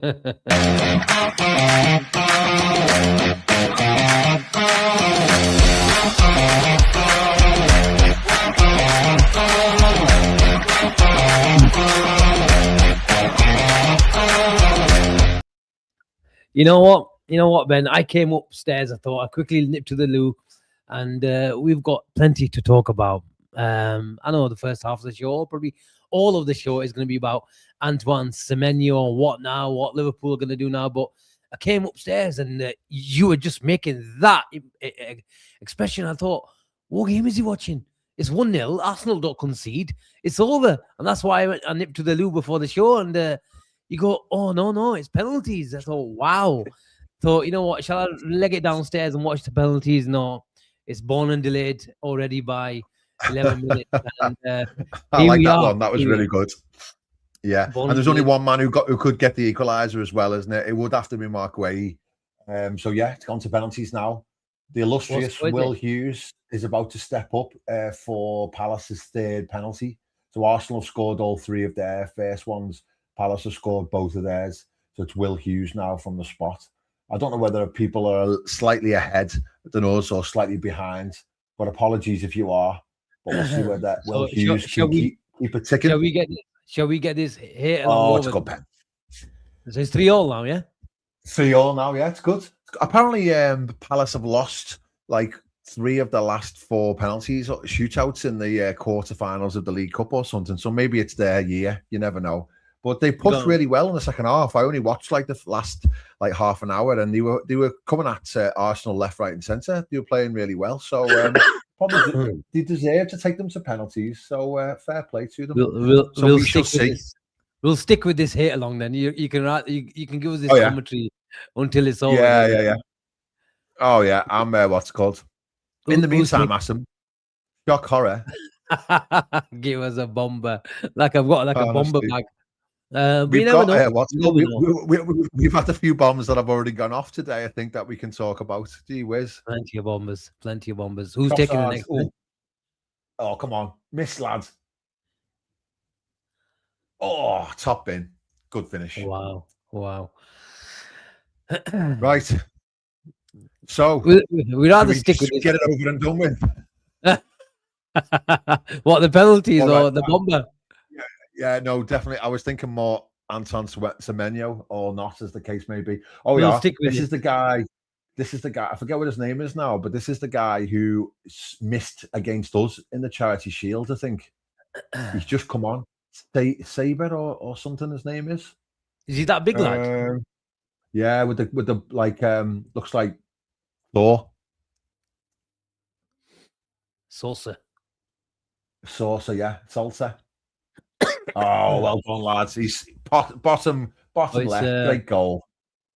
You know what? You know what, Ben? I came upstairs. I thought I quickly nipped to the loo, and we've got plenty to talk about. I know the first half of the show, probably all of the show, is going to be about Antoine Semenyo, what now, what Liverpool are going to do now. But I came upstairs, and you were just making that expression. I thought, what game is he watching? It's 1-0. Arsenal don't concede. It's over. And that's why I nipped to the loo before the show, and you go, oh, no, it's penalties. I thought, wow. So, you know what? Shall I leg it downstairs and watch the penalties? No, it's born and delayed already by 11 minutes. And, I like that one. That was really good. Yeah. And there's only one man who could get the equaliser as well, isn't it? It would have to be Mark Way. So, yeah, it's gone to penalties now. The illustrious Will Hughes is about to step up for Palace's third penalty. So Arsenal have scored all three of their first ones. Palace have scored both of theirs. So it's Will Hughes now from the spot. I don't know whether people are slightly ahead than us or slightly behind, but apologies if you are. But we'll see whether Will Hughes can keep it ticking. Shall we get this here? Oh, it's a good pen. So it's 3-3 now, yeah? 3-3 now, yeah, it's good. Apparently, Palace have lost like 3 of the last 4 penalties shootouts in the quarterfinals of the League Cup or something. So maybe it's their year. You never know. But they pushed really well in the second half. I only watched like the last half an hour, and they were coming at Arsenal left, right, and centre. They were playing really well. So probably they deserve to take them to penalties. So fair play to them. We'll stick with this hit along then. You can give us this commentary until it's over. Yeah. Oh yeah, I'm what's it called? In the meantime, Asim, shock horror. Give us a bomber. Like I've got a bomber bag. We've had a few bombs that have already gone off today. I think that we can talk about. Gee whiz, plenty of bombers. Who's taking the next one? Oh, come on, miss lad. Oh, top bin, good finish. Wow. Right. So we'd rather stick with get it over and done with. What, the penalties or the bomber? Yeah, no, definitely. I was thinking more Anton Semenyo or not, as the case may be. Oh, yeah. This is the guy. I forget what his name is now, but this is the guy who missed against us in the Charity Shield, I think. He's just come on. Saber or something his name is. Is he that big lad? Yeah, with the like looks like Thor. Salsa, yeah. Salsa. Oh, well done, lads. He's bottom left. Great goal.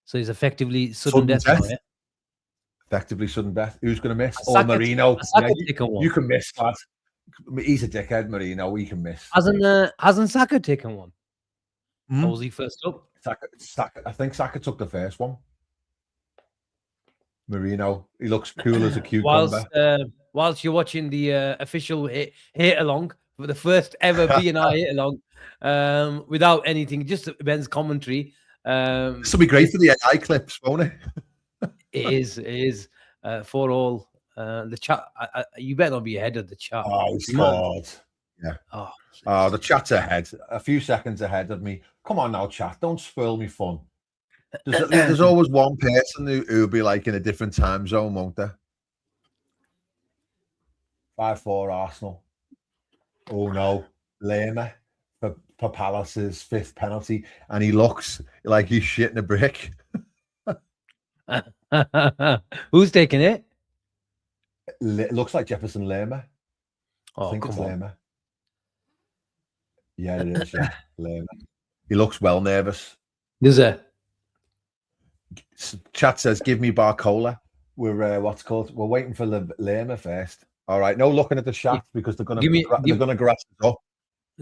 So he's effectively sudden death. Now, yeah? Effectively sudden death. Who's going to miss? Marino. You can miss, lad. He's a dickhead, Marino. We can miss. Hasn't Saka taken one? Or was he first up? Saka. I think Saka took the first one. Marino. He looks cool as a cucumber. Whilst you're watching the official hit along, for the first ever B&I hit along, without anything, just Ben's commentary. This will be great for the AI clips, won't it? It is for all the chat. You better not be ahead of the chat. Oh, God. Yeah. Oh, the chat's ahead, a few seconds ahead of me. Come on now, chat. Don't spoil me fun. There's always one person who'll be like in a different time zone, won't there? 5-4 Arsenal. Oh no, Lerma for Palace's 5th penalty, and he looks like he's shitting a brick. Who's taking it? It looks like Jefferson Lerma. Oh, I think it's Lerma. Yeah, it is. Yeah, Lerma. He looks well nervous. Is it? Chat says, "Give me Barcola." We're We're waiting for the Lerma first. All right, no looking at the chat because they're going to grass us up.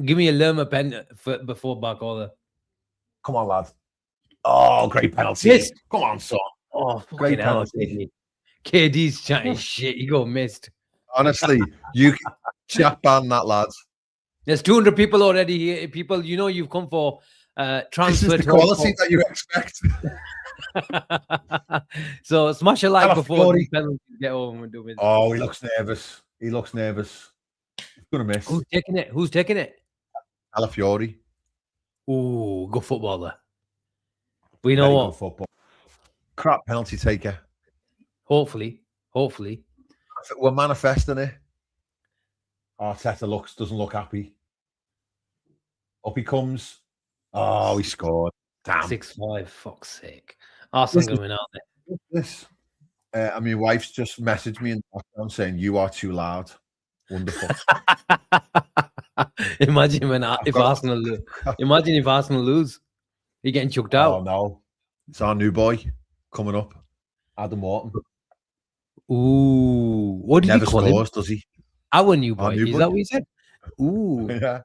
Give me a Lerma pen before Barcola. Come on, lad. Oh, great penalty. Missed. Come on, son. Oh, great penalty. KD's chatting shit. You got missed. Honestly, you chat ban that, lads. There's 200 people already here. People, you've come for Transfer this is the quality that you expect. So smash a like before the penalties get over. Oh, he looks nervous. He looks nervous. He's gonna miss. Who's taking it? Who's taking it? Calafiori. Ooh, good footballer. We know what? Football. Crap penalty taker. Hopefully. We're manifesting it. Arteta doesn't look happy. Up he comes. Oh, he scored. Damn. 6-5. Fuck's sake. Arsenal going out there. This. I mean, wife's just messaged me in the background saying you are too loud. Wonderful. Imagine if Arsenal lose. You're getting chucked out. Oh no. It's our new boy coming up. Adam Wharton. Ooh. What did he call him? Does he? Our new boy. Is that what he said? Ooh. Yeah.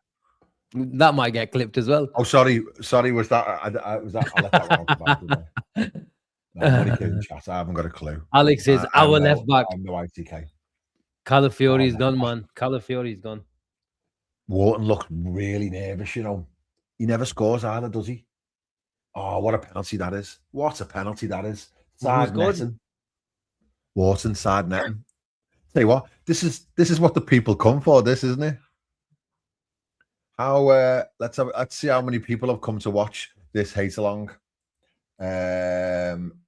That might get clipped as well. Oh, sorry. Was that? I let that one back. No, I'm only kidding, chat. I haven't got a clue. Alex says our left back. I'm no ITK. Calafiori's gone, man. Calafiori's gone. Wharton looked really nervous, you know. He never scores either, does he? Oh, what a penalty that is. What a penalty that is. Side netting. Wharton, side netting. Tell you what, this is what the people come for, this, isn't it? How let's see how many people have come to watch this hate along.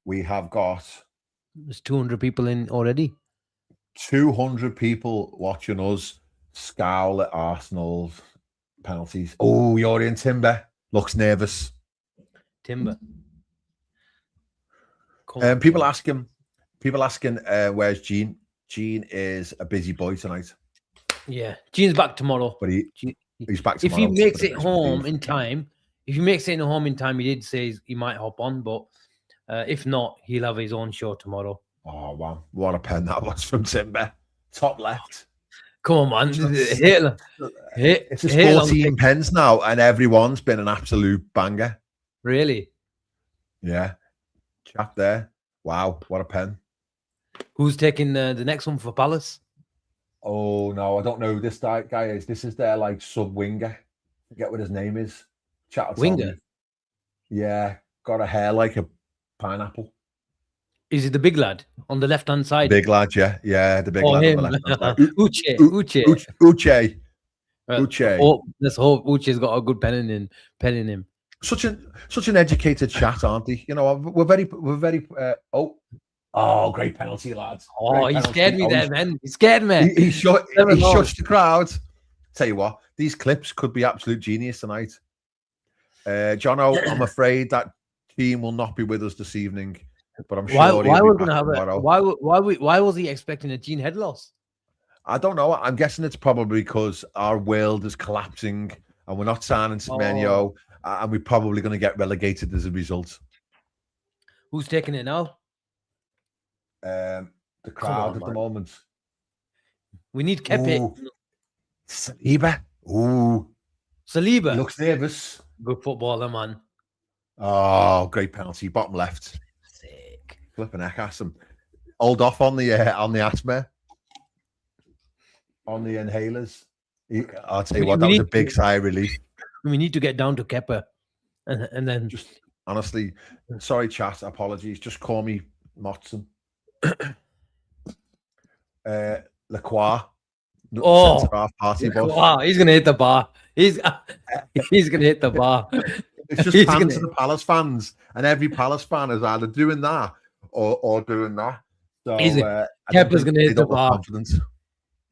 We have got there's 200 people in already. 200 people watching us scowl at Arsenal's penalties. Oh, you're in Timber. Looks nervous. Timber. People asking, where's Gene? Gene is a busy boy tonight. Yeah, Gene's back tomorrow. But he's back tomorrow. If he makes it home in time, he did say he might hop on, but if not, he'll have his own show tomorrow. Oh, wow. What a pen that was from Timber. Top left. Come on, man. It's just 14 pens now, and everyone's been an absolute banger. Really? Yeah. Chat there. Wow, what a pen. Who's taking the next one for Palace? Oh, no, I don't know who this guy is. This is their, like, sub-winger. I forget what his name is. Chat Winger? Yeah, got a hair like a pineapple. Is it the big lad on the left-hand side? Big lad, yeah. Yeah, the big lad him. on the left-hand side. Uche. Oh, let's hope Uche's got a good pen in him. Such an educated chat, aren't they? You know, we're very great penalty, lads. Oh, he scared me there, man. He scared me. He shuts the crowd. Tell you what, these clips could be absolute genius tonight. Jono, I'm afraid that team will not be with us this evening, but I'm sure why we're gonna have it? Why was he expecting a Gene head loss? I don't know. I'm guessing it's probably because our world is collapsing and we're not signing Semenyo, and we're probably going to get relegated as a result. Who's taking it now? The crowd at the moment. We need Kepe. Saliba. Ooh. Saliba. He looks nervous. Good footballer, man. Oh, great penalty. Bottom left. Sick. Flipping heck, Asim. Hold off on the asthma. On the inhalers. I'll tell you what, that was a big sigh of relief. We need to get down to Kepa. And then just honestly, sorry, chat, apologies. Just call me Motson. Lacroix. Oh, party boss. He's gonna hit the bar. He's gonna hit the bar. It's just fans to the Palace fans, and every Palace fan is either doing that or doing that. So Kepa's gonna hit the bar.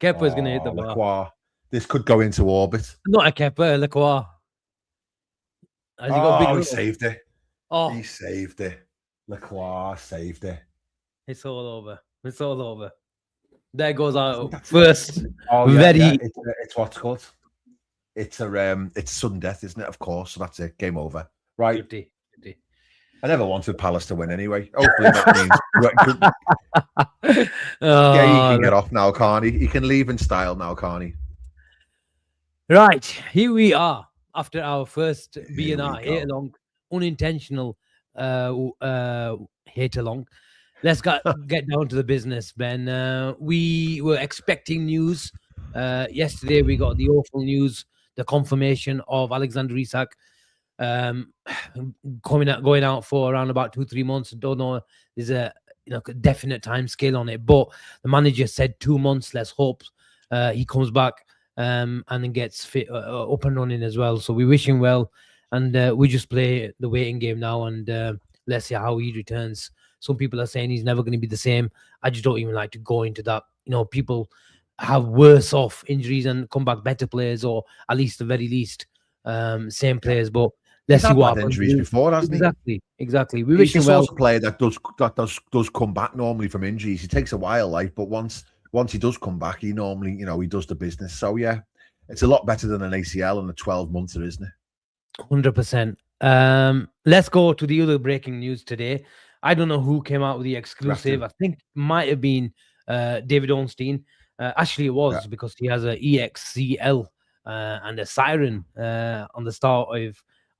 Kepa's gonna hit the bar. Lacroix. This could go into orbit. Not a Kepa, Lacroix. He saved it. Oh, he saved it. Lacroix saved it. It's all over. It's all over. There goes our first. It's what's called. It's sudden death, isn't it? Of course. So that's it. Game over. Right. 50. I never wanted Palace to win anyway. Hopefully that means he can get off now, can't he? He can leave in style now, can't he? Right. Here we are after our first B&R hate along, unintentional hate along. Let's get down to the business, Ben. We were expecting news. Yesterday, we got the awful news, the confirmation of Alexander Isak going out for around about 2-3 months. Don't know. There's a definite time scale on it, but the manager said 2 months. Let's hope he comes back and then gets fit up and running as well. So we wish him well, and we just play the waiting game now, and let's see how he returns. Some people are saying he's never going to be the same. I just don't even like to go into that. People have worse off injuries and come back better players, or at least the very least same players. But let's see what happens. Injuries before, hasn't he? Exactly. We wish him well. He's a player that does come back normally from injuries. It takes a while, but once he does come back, he normally, he does the business. So yeah, it's a lot better than an ACL and a 12-monther, isn't it? 100%. Let's go to the other breaking news today. I don't know who came out with the exclusive. I think it might have been David Ornstein. Actually, it was because he has a EXCL and a siren on the start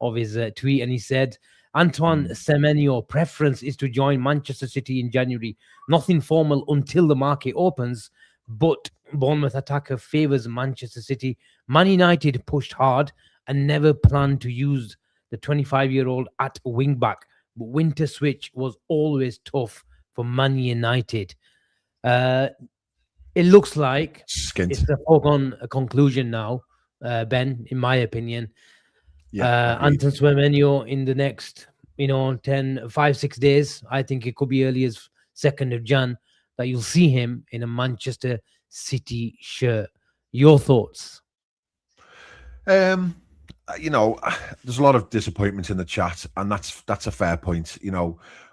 of his tweet, and he said, Antoine Semenyo preference is to join Manchester City in January. Nothing formal until the market opens, but Bournemouth attacker favours Manchester City. Man United pushed hard and never planned to use the 25-year-old at wing-back. But winter switch was always tough for Man United. It looks like it's a foregone conclusion now, Ben, in my opinion. Anton Semenyo in the next, 5-6 days. I think it could be early as 2nd of Jan that you'll see him in a Manchester City shirt. Your thoughts? There's a lot of disappointment in the chat, and that's a fair point.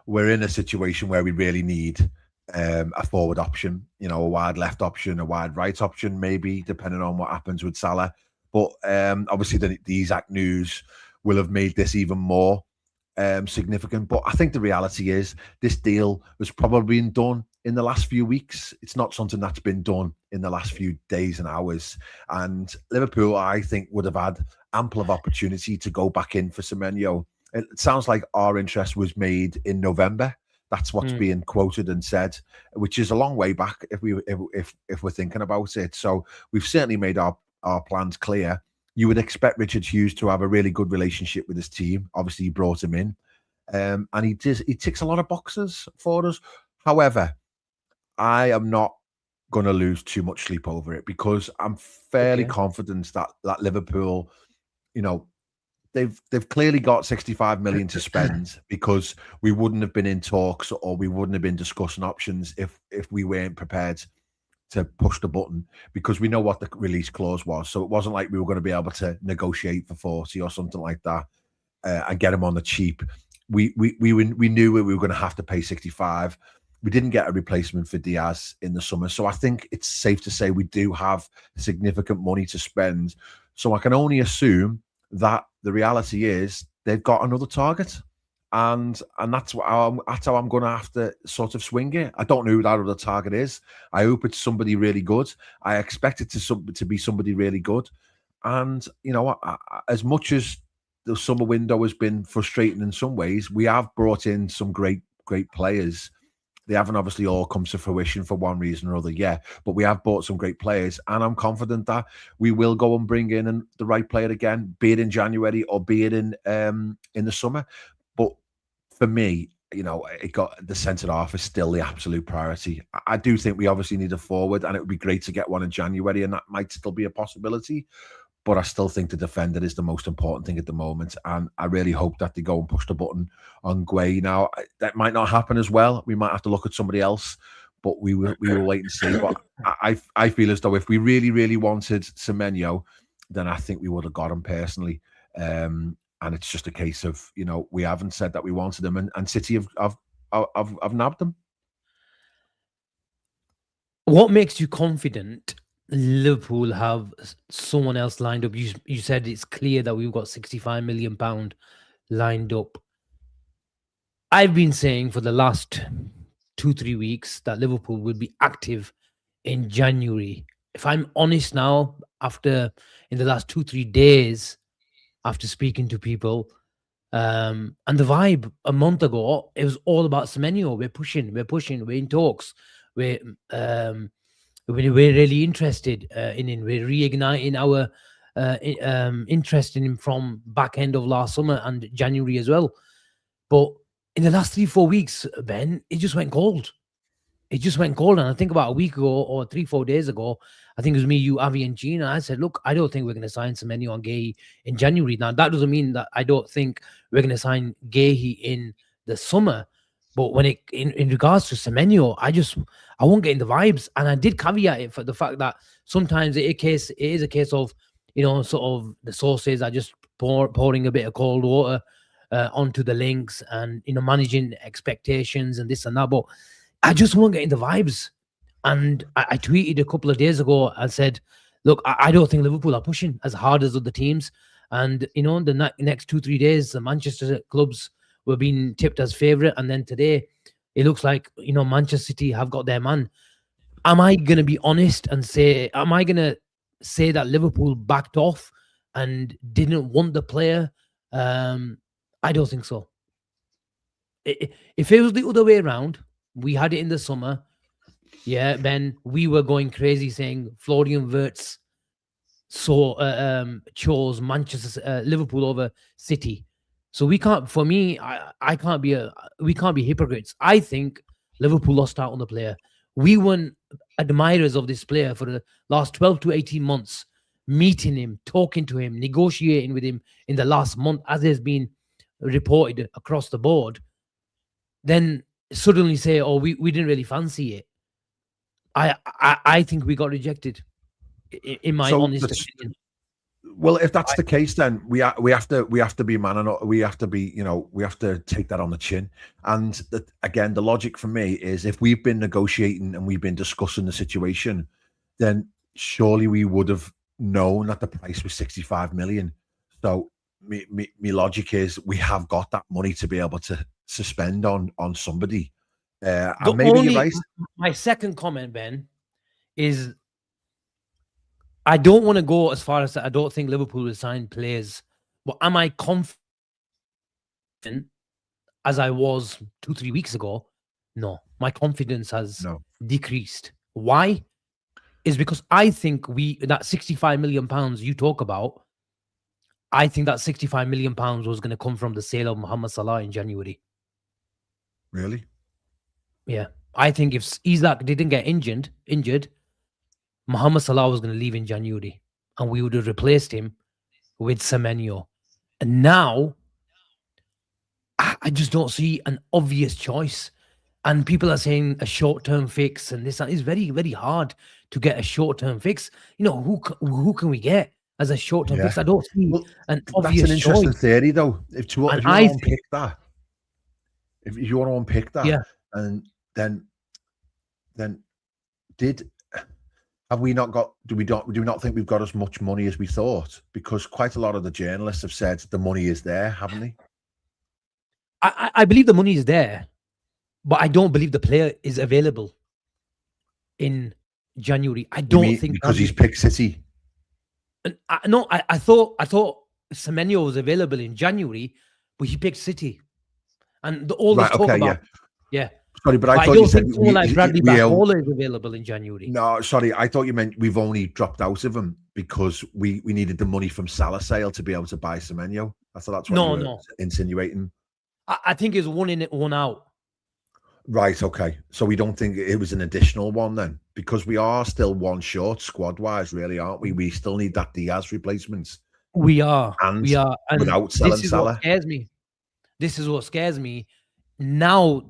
We're in a situation where we really need a forward option, a wide left option, a wide right option, maybe, depending on what happens with Salah. But obviously the Isak news will have made this even more significant. But I think the reality is this deal was probably been done in the last few weeks. It's not something that's been done in the last few days and hours. And Liverpool, I think, would have had ample of opportunity to go back in for Semenyo. It sounds like our interest was made in November. That's what's being quoted and said, which is a long way back if we're thinking about it. So we've certainly made our plans clear. You would expect Richard Hughes to have a really good relationship with his team. Obviously, he brought him in, and he ticks a lot of boxes for us. However, I am not going to lose too much sleep over it because I'm fairly confident that Liverpool, they've clearly got 65 million to spend because we wouldn't have been in talks or we wouldn't have been discussing options if we weren't prepared to push the button, because we know what the release clause was. So it wasn't like we were going to be able to negotiate for 40 or something like that and get him on the cheap. We knew we were going to have to pay 65. We didn't get a replacement for Diaz in the summer. So I think it's safe to say we do have significant money to spend. So I can only assume that the reality is they've got another target. And that's how I'm going to have to sort of swing it. I don't know who that other target is. I hope it's somebody really good. I expect it to be somebody really good. And, as much as the summer window has been frustrating in some ways, we have brought in some great players. They haven't obviously all come to fruition for one reason or other, but we have bought some great players, and I'm confident that we will go and bring in the right player again, be it in January or be it in the summer. But for me, it got the centre half is still the absolute priority. I do think we obviously need a forward, and it would be great to get one in January, and that might still be a possibility. But I still think the defender is the most important thing at the moment. And I really hope that they go and push the button on Gueye. Now, that might not happen as well. We might have to look at somebody else, but we will wait and see. But I feel as though if we really, really wanted Semenyo, then I think we would have got him personally. And it's just a case of, we haven't said that we wanted him, and City have nabbed him. What makes you confident Liverpool have someone else lined up? You said it's clear that we've got £65 million lined up. I've been saying for the last 2-3 weeks that Liverpool will be active in January. If I'm honest now, in the last 2-3 days, after speaking to people, and the vibe a month ago, it was all about Semenyo. We're pushing, we're in talks. We're really interested in. We're reigniting our interest in him from back end of last summer and January as well. But in the last 3-4 weeks, Ben, it just went cold. It just went cold. And I think about a week ago or 3-4 days ago, I think it was me, you, Avi, and Gina. I said, look, I don't think we're going to sign Semenyo and Gay in January. Now, that doesn't mean that I don't think we're going to sign Gay in the summer. But when it in regards to Semenyo, I won't get in the vibes. And I did caveat it for the fact that sometimes it is a case of, sort of the sources are just pouring a bit of cold water onto the links and, managing expectations and this and that. But I just won't get in the vibes. And I tweeted a couple of days ago and said, look, I don't think Liverpool are pushing as hard as other teams. And, the next 2-3 days, the Manchester clubs were being tipped as favourite. And then today, it looks like, Manchester City have got their man. Am I going to be honest and say that Liverpool backed off and didn't want the player? I don't think so. If it was the other way around, we had it in the summer. Yeah, Ben, we were going crazy saying Florian Wirtz chose Liverpool over City. So we can't. For me, I can't be we can't be hypocrites. I think Liverpool lost out on the player. We weren't admirers of this player for the last 12 to 18 months, meeting him, talking to him, negotiating with him in the last month, as has been reported across the board. Then suddenly say, oh, we didn't really fancy it. I think we got rejected, in my honest opinion. Well, if that's the case, then we have to be man, and we have to be, we have to take that on the chin. And again, the logic for me is, if we've been negotiating and we've been discussing the situation, then surely we would have known that the price was 65 million. So my logic is, we have got that money to be able to spend on somebody. And maybe you're right. My second comment, Ben, is I don't want to go as far as that. I don't think Liverpool will sign players. But am I confident as I was 2-3 weeks ago? No. My confidence has decreased. Why? Is because I think that 65 million pounds you talk about, I think that 65 million pounds was going to come from the sale of Mohamed Salah in January. Really? Yeah. I think if Isak didn't get injured, Mohamed Salah was going to leave in January, and we would have replaced him with Semenyo. And now, I just don't see an obvious choice. And people are saying a short-term fix, and this is very, very hard to get a short-term fix. Who can we get as a short-term fix? I don't see an obvious choice. That's an interesting theory, though. If you want to unpick that, if you want to unpick that, and then have we not got? Do we not think we've got as much money as we thought? Because quite a lot of the journalists have said the money is there, haven't they? I believe the money is there, but I don't believe the player is available in January. I don't think because he's picked City. No, I thought Semenyo was available in January, but he picked City, and all this talk about Sorry, but I thought you said like Bradley Barcola is available in January. No, sorry, I thought you meant we've only dropped out of him because we needed the money from Salah sale to be able to buy Semenyo. I thought that's what you were insinuating. I think it's one in, one out. Right, okay. So we don't think it was an additional one then? Because we are still one short squad-wise, really, aren't we? We still need that Diaz replacement. We are. And without selling Salah. This is what scares me. Now,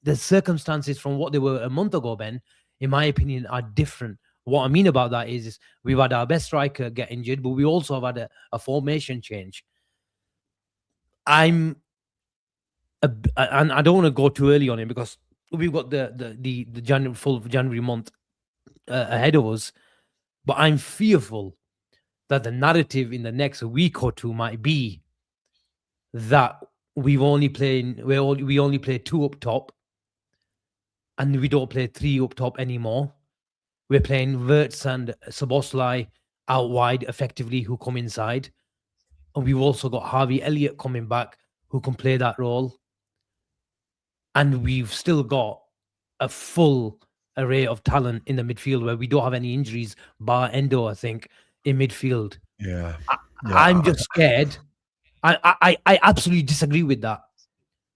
the circumstances from what they were a month ago, Ben, in my opinion, are different. What I mean about that is we've had our best striker get injured, but we also have had a formation change. And I don't want to go too early on it because we've got the full January month ahead of us. But I'm fearful that the narrative in the next week or two might be that we only play 2 up top, and we don't play 3 up top anymore. We're playing Wirtz and Szoboszlai out wide effectively, who come inside, and we've also got Harvey Elliott coming back, who can play that role. And we've still got a full array of talent in the midfield where we don't have any injuries, bar Endo, I think, in midfield. Yeah. I'm just scared. I absolutely disagree with that.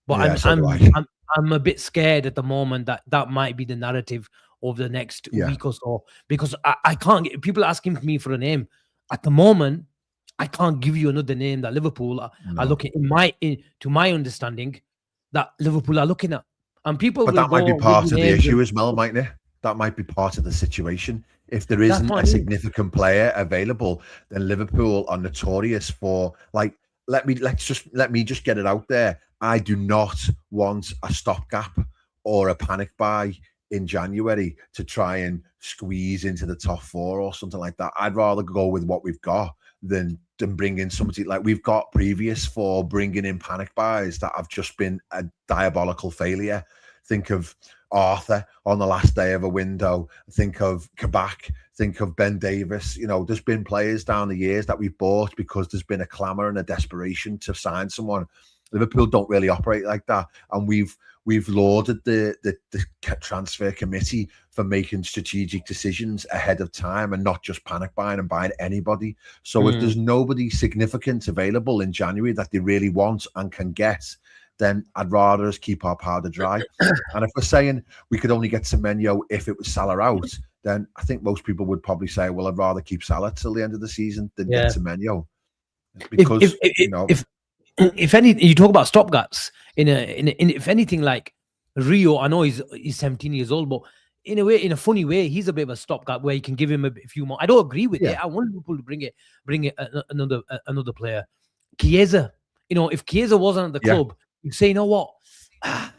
But I'm a bit scared at the moment that might be the narrative over the next week or so, because I can't get people asking me for a name. At the moment, I can't give you another name that Liverpool are looking to my understanding that Liverpool are looking at. And people but that might be part of the issue as well, mightn't it? That might be part of the situation. If there isn't a significant player available, then Liverpool are notorious for, like, let me just get it out there. I do not want a stopgap or a panic buy in January to try and squeeze into the top 4 or something like that. I'd rather go with what we've got than bring in somebody like we've got previous for bringing in panic buys that have just been a diabolical failure. Think of Arthur on the last day of a window. Think of Kabak. Think of Ben Davis. You know, there's been players down the years that we've bought because there's been a clamour and a desperation to sign someone. Liverpool don't really operate like that, and we've lauded the transfer committee for making strategic decisions ahead of time and not just panic buying and buying anybody. So if there's nobody significant available in January that they really want and can get, then I'd rather us keep our powder dry. And if we're saying we could only get Semenyo if it was Salah out, then I think most people would probably say, well, I'd rather keep Salah till the end of the season than get Semenyo. Because, if anything, you talk about stopgaps if anything, like Rio, I know he's 17 years old, but in a funny way, he's a bit of a stopgap where you can give him a few more. I don't agree with it. I want people to bring it another player. Chiesa, if Chiesa wasn't at the club, you'd say, you know what?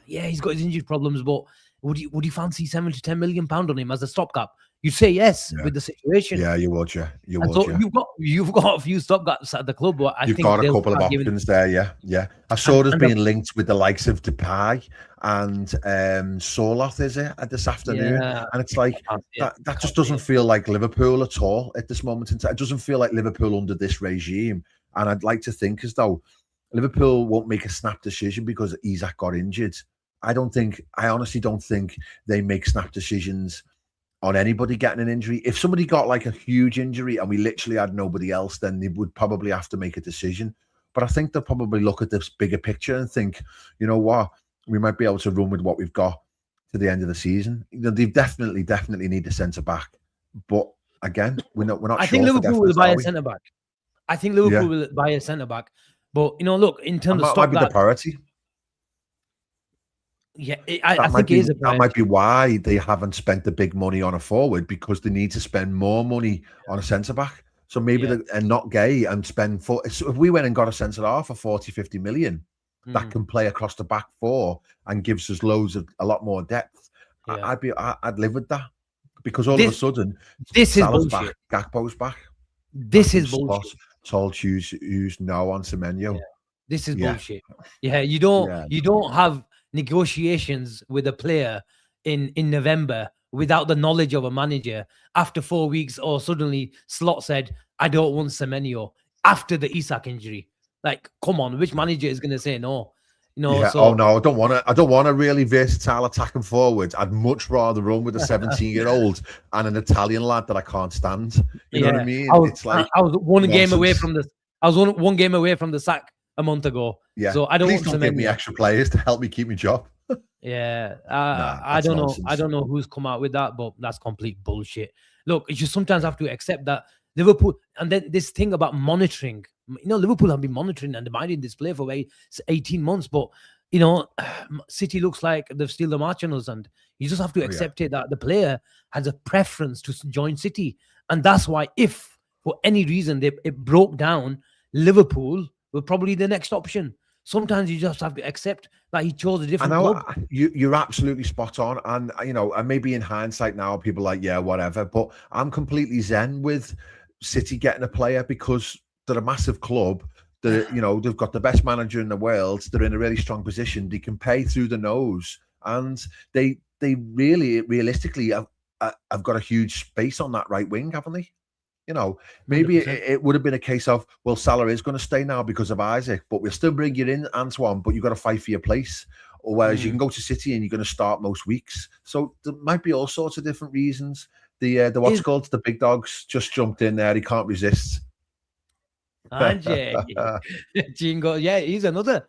He's got his injury problems, but would you fancy £7 to £10 million on him as a stopgap? You'd say yes with the situation. Yeah, you would. You've got a few stopgaps at the club. But you've got a couple of options there. Yeah. I saw it as being linked with the likes of Depay and Soloth, is it, this afternoon? Yeah. And it's like that just doesn't feel like Liverpool at all at this moment in time. It doesn't feel like Liverpool under this regime. And I'd like to think as though Liverpool won't make a snap decision because Isak got injured. I honestly don't think they make snap decisions on anybody getting an injury. If somebody got like a huge injury and we literally had nobody else, then they would probably have to make a decision. But I think they'll probably look at this bigger picture and think, you know what, we might be able to run with what we've got to the end of the season. They definitely need a centre back. But again, we're not sure. I think Liverpool will buy a centre back. I think Liverpool will buy a centre back. But look, in terms of might be the priority. Yeah, I think it is a priority. That might be why they haven't spent the big money on a forward, because they need to spend more money on a centre back. So maybe they're not gay and spend so if we went and got a centre half for 40, 50 million that can play across the back 4 and gives us a lot more depth, I'd live with that, because all of a sudden this Salah's is bullshit. Back, Gakpo's back. This is bullshit. Told who's no on Semenyo. This is bullshit. Yeah, you don't have negotiations with a player in November without the knowledge of a manager. After 4 weeks, or suddenly Slot said, I don't want Semenyo after the Isak injury. Like, come on, which manager is going to say no? Oh no, I don't want a really versatile attacking forward. I'd much rather run with a 17-year-old and an Italian lad that I can't stand. You know what I mean? I was one game away from the sack a month ago. Yeah. So I don't want to give me extra players to help me keep my job. Yeah. I don't know. I don't know who's come out with that, but that's complete bullshit. Look, you sometimes have to accept that Liverpool, and then this thing about monitoring. Liverpool have been monitoring and demanding this player for 18 months, but City looks like they've still the march on us, and you just have to accept it that the player has a preference to join City, and that's why if for any reason it broke down, Liverpool were probably the next option. Sometimes you just have to accept that he chose a different club. You're absolutely spot on, and and maybe in hindsight now people are like, yeah, whatever, but I'm completely zen with City getting a player because they're a massive club. They've got the best manager in the world. They're in a really strong position. They can pay through the nose, and they really realistically have got a huge space on that right wing, haven't they? Maybe it would have been a case of, well, Salah is going to stay now because of Isak, but we'll still bring you in, Antoine, but you've got to fight for your place. Or whereas you can go to City and you're going to start most weeks. So there might be all sorts of different reasons. The what's called the big dogs just jumped in there. He can't resist. Angie, Jingo, yeah, he's another.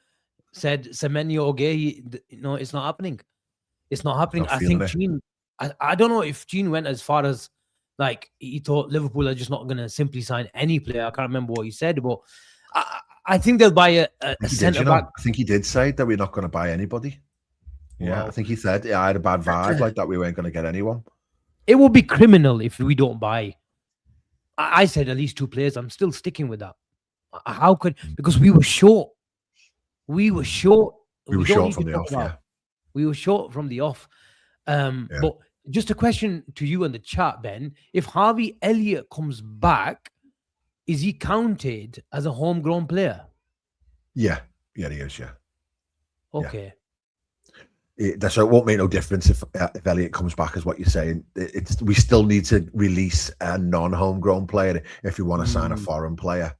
Said Semenyo, okay, no, it's not happening. It's not happening. I think Gene, I don't know if Gene went as far as like he thought Liverpool are just not going to simply sign any player. I can't remember what he said, but I think they'll buy a centre back. I think he did say that we're not going to buy anybody. Yeah, wow. I think he said I had a bad vibe like that we weren't going to get anyone. It would be criminal if we don't buy. I said at least 2 players. I'm still sticking with that. How could, because we were short. We were short. We were short from the off, yeah. We were short from the off. But just a question to you in the chat, Ben. If Harvey Elliott comes back, is he counted as a homegrown player? Yeah, he is, yeah. Okay. Yeah. So it won't make no difference if Elliott comes back, is what you're saying. We still need to release a non-homegrown player if we want to sign a foreign player.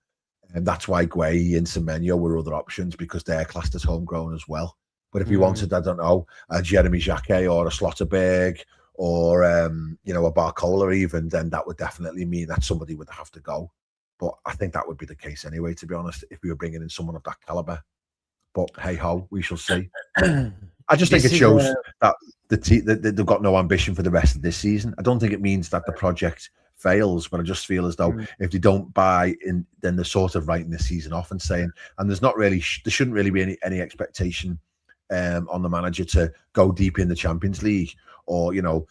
And that's why Gueye and Semenyo were other options, because they're classed as homegrown as well. But if we wanted, I don't know, a Jeremy Jacquet or a Slotterberg or, a Barcola even, then that would definitely mean that somebody would have to go. But I think that would be the case anyway, to be honest, if we were bringing in someone of that caliber. But hey-ho, we shall see. I just think it shows that they've got no ambition for the rest of this season. I don't think it means that the project fails, but I just feel as though if they don't buy in, then they're sort of writing the season off and saying, and there's not really, there shouldn't really be any expectation on the manager to go deep in the Champions League, or you'd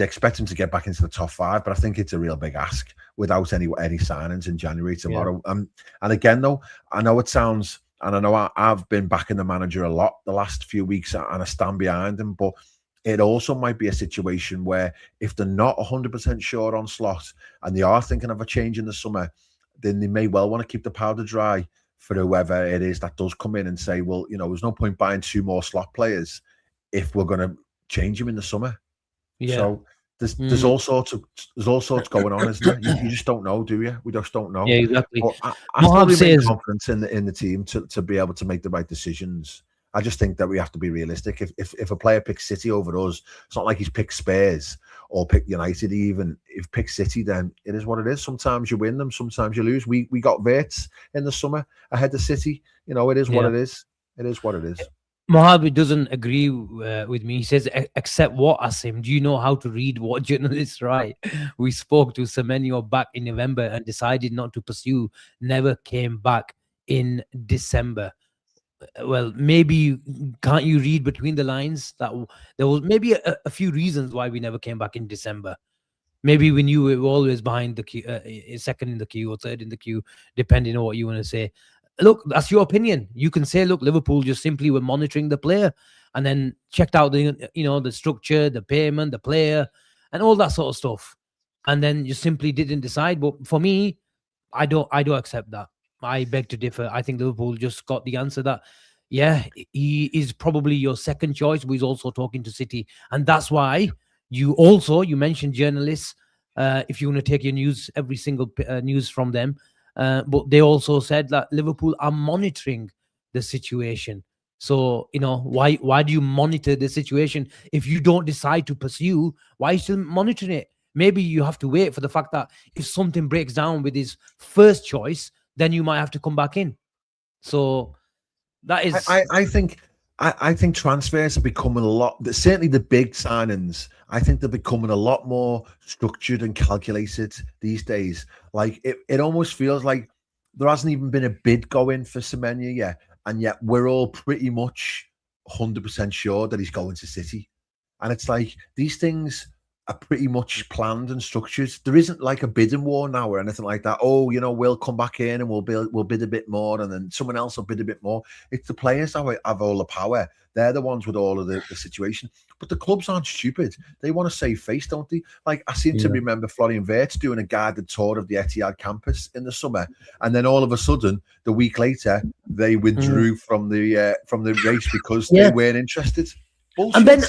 expect him to get back into the top 5, but I think it's a real big ask without any signings in January tomorrow. Yeah. And again, though, I know it sounds, and I know I've been backing the manager a lot the last few weeks, and I stand behind him, but it also might be a situation where if they're not 100% sure on Slot and they are thinking of a change in the summer, then they may well want to keep the powder dry for whoever it is that does come in and say, well, there's no point buying 2 more Slot players if we're going to change them in the summer. Yeah. So there's all sorts going on, isn't there? You just don't know, do you? We just don't know. Yeah, exactly. But I still remain confident in the team to be able to make the right decisions. I just think that we have to be realistic. If a player picks City over us, it's not like he's picked Spurs or picked United even. If picked City, then it is what it is. Sometimes you win them, sometimes you lose. We got Wirtz in the summer ahead of City. It is what it is. It is what it is. Mohamed doesn't agree with me. He says, except what, Asim? Do you know how to read what journalists write? We spoke to Semenyo back in November and decided not to pursue. Never came back in December. Well, maybe can't you read between the lines that there was maybe a few reasons why we never came back in December? Maybe we knew we were always behind the queue, second in the queue or third in the queue, depending on what you want to say. Look, that's your opinion. You can say, look, Liverpool just simply were monitoring the player and then checked out the structure, the payment, the player, and all that sort of stuff, and then you simply didn't decide. But for me, I don't accept that. I beg to differ. I think Liverpool just got the answer that, yeah, he is probably your second choice, but he's also talking to City. And that's why you mentioned journalists, if you want to take your news, every single news from them. But they also said that Liverpool are monitoring the situation. So, why do you monitor the situation? If you don't decide to pursue, why are you still monitoring it? Maybe you have to wait for the fact that if something breaks down with his first choice, then you might have to come back in. So that is... I think transfers are becoming a lot... Certainly the big signings, I think they're becoming a lot more structured and calculated these days. Like, it almost feels like there hasn't even been a bid going for Semenyo yet, and yet we're all pretty much 100% sure that he's going to City. And it's like, these things are pretty much planned and structured. There isn't like a bidding war now or anything like that. Oh, we'll come back in and we'll bid a bit more, and then someone else will bid a bit more. It's the players that have all the power. They're the ones with all of the situation. But the clubs aren't stupid. They want to save face, don't they? Like, I seem to remember Florian Wirtz doing a guided tour of the Etihad campus in the summer, and then all of a sudden, the week later, they withdrew from the race because they weren't interested. Bullshit. And Ben,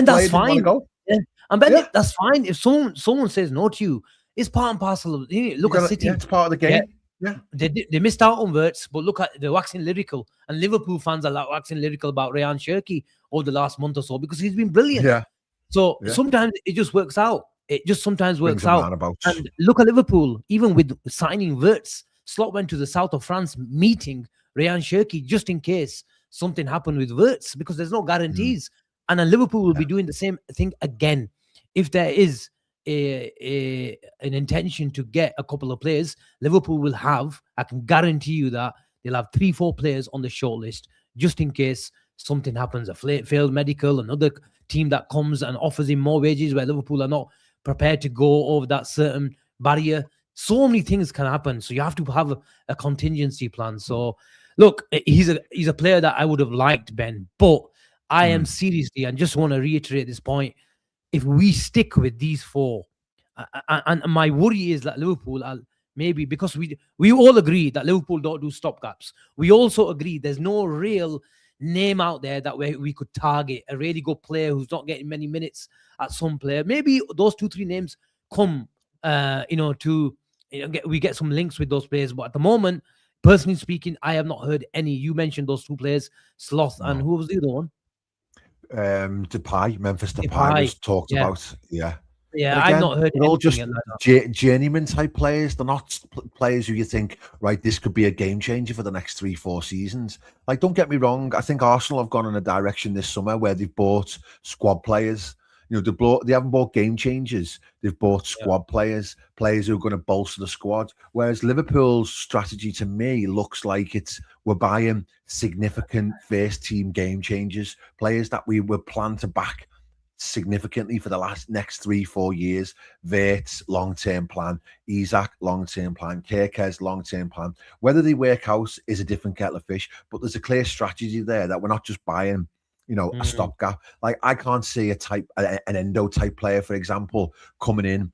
that's fine. Yeah. And Ben, that's fine. If someone says no to you, it's part and parcel of at City. Yeah, it's part of the game. Yeah. They missed out on Wirtz, but look at they're waxing lyrical. And Liverpool fans are waxing lyrical about Ryan Cherki over the last month or so because he's been brilliant. Yeah. So sometimes it just works out. It just sometimes works out. And look at Liverpool, even with signing Wirtz, Slot went to the south of France meeting Ryan Cherki just in case something happened with Wirtz, because there's no guarantees. And then Liverpool will be doing the same thing again. If there is an intention to get a couple of players, Liverpool will have, I can guarantee you that they'll have 3-4 players on the shortlist just in case something happens, a failed medical, another team that comes and offers him more wages where Liverpool are not prepared to go over that certain barrier. So many things can happen. So you have to have a contingency plan. So look, he's a player that I would have liked, Ben, but I am seriously, and just want to reiterate this point, if we stick with these 4, and my worry is that Liverpool are maybe, because we all agree that Liverpool don't do stopgaps. We also agree there's no real name out there that we could target, a really good player who's not getting many minutes at some player. Maybe those 2-3 names come, we get some links with those players. But at the moment, personally speaking, I have not heard any. You mentioned those 2 players, Sloth, and who was the other one? Memphis Depay was talked about. Yeah, again, I've not heard. They're all just journeyman type players. They're not players who you think, right, this could be a game changer for the next 3-4 seasons. Like, don't get me wrong, I think Arsenal have gone in a direction this summer where they've bought squad players. You know, they haven't bought game changers. They've bought squad players who are going to bolster the squad. Whereas Liverpool's strategy, to me, looks like we're buying significant first-team game changers, players that we were planned to back significantly for the next 3-4 years. Wirtz, long-term plan. Isak, long-term plan. Kerkez, long-term plan. Whether they work out is a different kettle of fish, but there's a clear strategy there that we're not just buying, a stopgap. Like, I can't see an Endo type player, for example, coming in,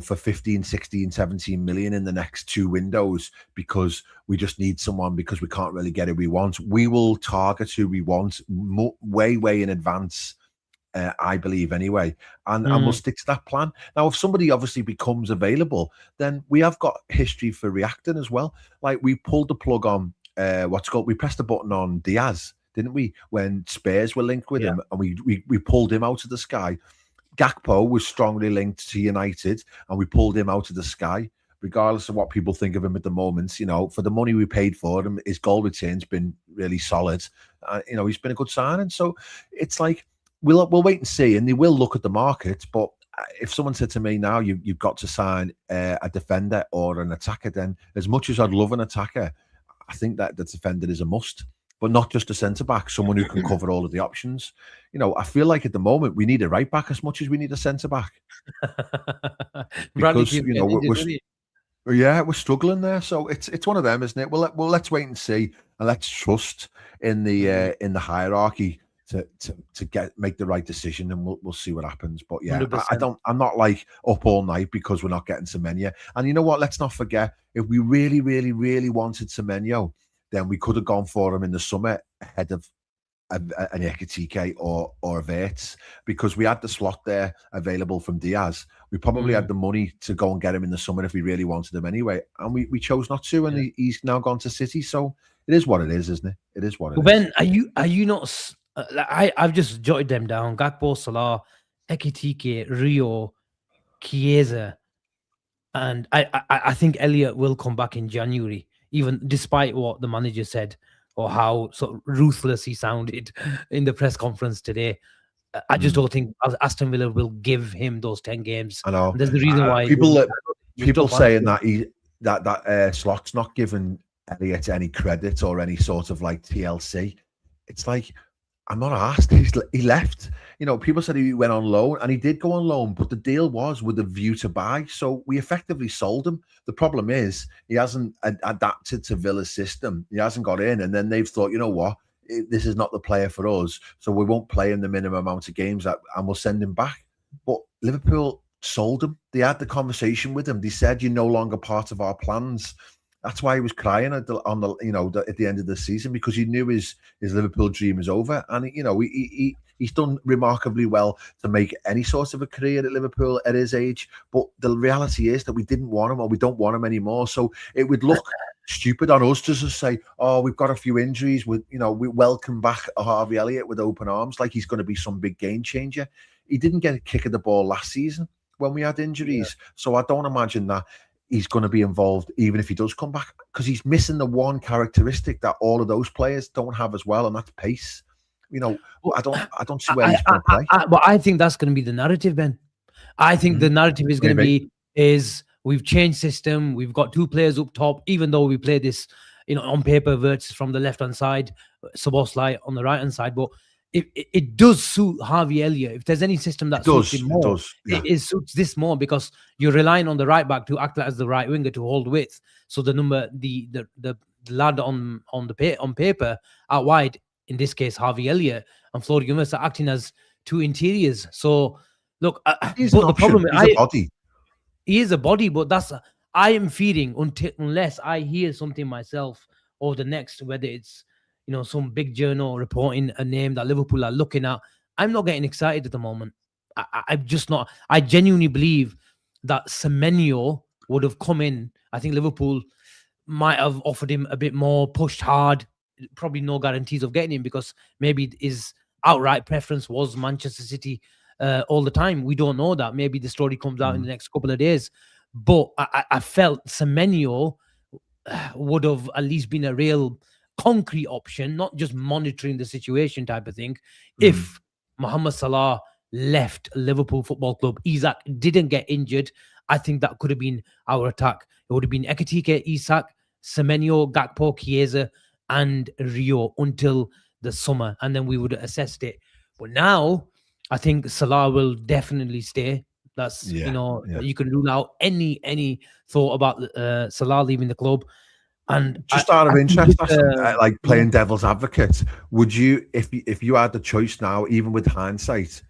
for 15, 16, 17 million in the next 2 windows because we just need someone because we can't really get who we want. We will target who we want way in advance, I believe, anyway. And we'll stick to that plan. Now, if somebody obviously becomes available, then we have got history for reacting as well. Like, we pulled the plug on, we pressed the button on Diaz, didn't we, when Spurs were linked with him, and we pulled him out of the sky. Gakpo was strongly linked to United, and we pulled him out of the sky. Regardless of what people think of him at the moment, for the money we paid for him, his goal return's been really solid. He's been a good signing. So it's like, we'll wait and see, and they will look at the market. But if someone said to me now, you've got to sign a defender or an attacker, then as much as I'd love an attacker, I think that the defender is a must. But not just a centre-back, someone who can cover all of the options. I feel like at the moment we need a right-back as much as we need a centre-back. Because, we're struggling there. So it's one of them, isn't it? Well, let's wait and see, and let's trust in the hierarchy to make the right decision, and we'll see what happens. But yeah, I'm not like up all night because we're not getting Semenyo. And you know what? Let's not forget, if we really, really, really wanted Semenyo, then we could have gone for him in the summer ahead of an Ekitike or a Wirtz, because we had the slot there available from Diaz. We probably had the money to go and get him in the summer if we really wanted him anyway, and we chose not to, and he's now gone to City. So it is what it is, isn't it? It is what it is. Ben, are you not? I've just jotted them down: Gakpo, Salah, Ekitike, Rio, Chiesa, and I think Elliott will come back in January, even despite what the manager said or how sort of ruthless he sounded in the press conference today. I just don't think Aston Villa will give him those 10 games. I know. And there's the reason why people saying that Slot's not giving Elliott any credit or any sort of like TLC. It's like, I'm not asked. He left. People said he went on loan, and he did go on loan, but the deal was with a view to buy. So we effectively sold him. The problem is he hasn't adapted to Villa's system. He hasn't got in, and then they've thought, you know what, this is not the player for us, so we won't play him the minimum amount of games, and we'll send him back. But Liverpool sold him. They had the conversation with him. They said, you're no longer part of our plans. That's why he was crying at the end of the season, because he knew his Liverpool dream is over, and he's done remarkably well to make any sort of a career at Liverpool at his age. But the reality is that we didn't want him, or we don't want him anymore. So it would look stupid on us to just say, "Oh, we've got a few injuries. We welcome back Harvey Elliott with open arms, like he's going to be some big game changer." He didn't get a kick of the ball last season. when we had injuries. So I don't imagine that he's going to be involved even if he does come back, because he's missing the one characteristic that all of those players don't have as well, and that's pace. You know, I don't see where he's going to play. But I think that's going to be the narrative, Ben. I think the narrative is going to be we've changed system. We've got 2 players up top, even though we play this, on paper, Wirtz from the left-hand side, Szoboszlai on the right-hand side. But it does suit Harvey Elliott. If there's any system that suits him more, it suits this more, because you're relying on the right back to act as the right winger to hold width. So the lad on paper out wide, in this case Harvey Elliott, and Florian Wirtz are acting as 2 interiors. So look, he's a body. He is a body, but I am feeling unless I hear something myself or the next, whether it's some big journal reporting a name that Liverpool are looking at, I'm not getting excited at the moment. I'm just not. I genuinely believe that Semenyo would have come in. I think Liverpool might have offered him a bit more, pushed hard. Probably no guarantees of getting him, because maybe his outright preference was Manchester City all the time. We don't know that. Maybe the story comes out in the next couple of days. But I felt Semenyo would have at least been a real concrete option, not just monitoring the situation type of thing. If Mohamed Salah left Liverpool Football Club, Isak didn't get injured, I think that could have been our attack. It would have been Ekitike, Isak, Semenyo, Gakpo, Chiesa, and Rio until the summer, and then we would have assessed it. But now, I think Salah will definitely stay. That's you can rule out any thought about Salah leaving the club. And just out of interest, like playing devil's advocate, would you, if you had the choice now, even with hindsight,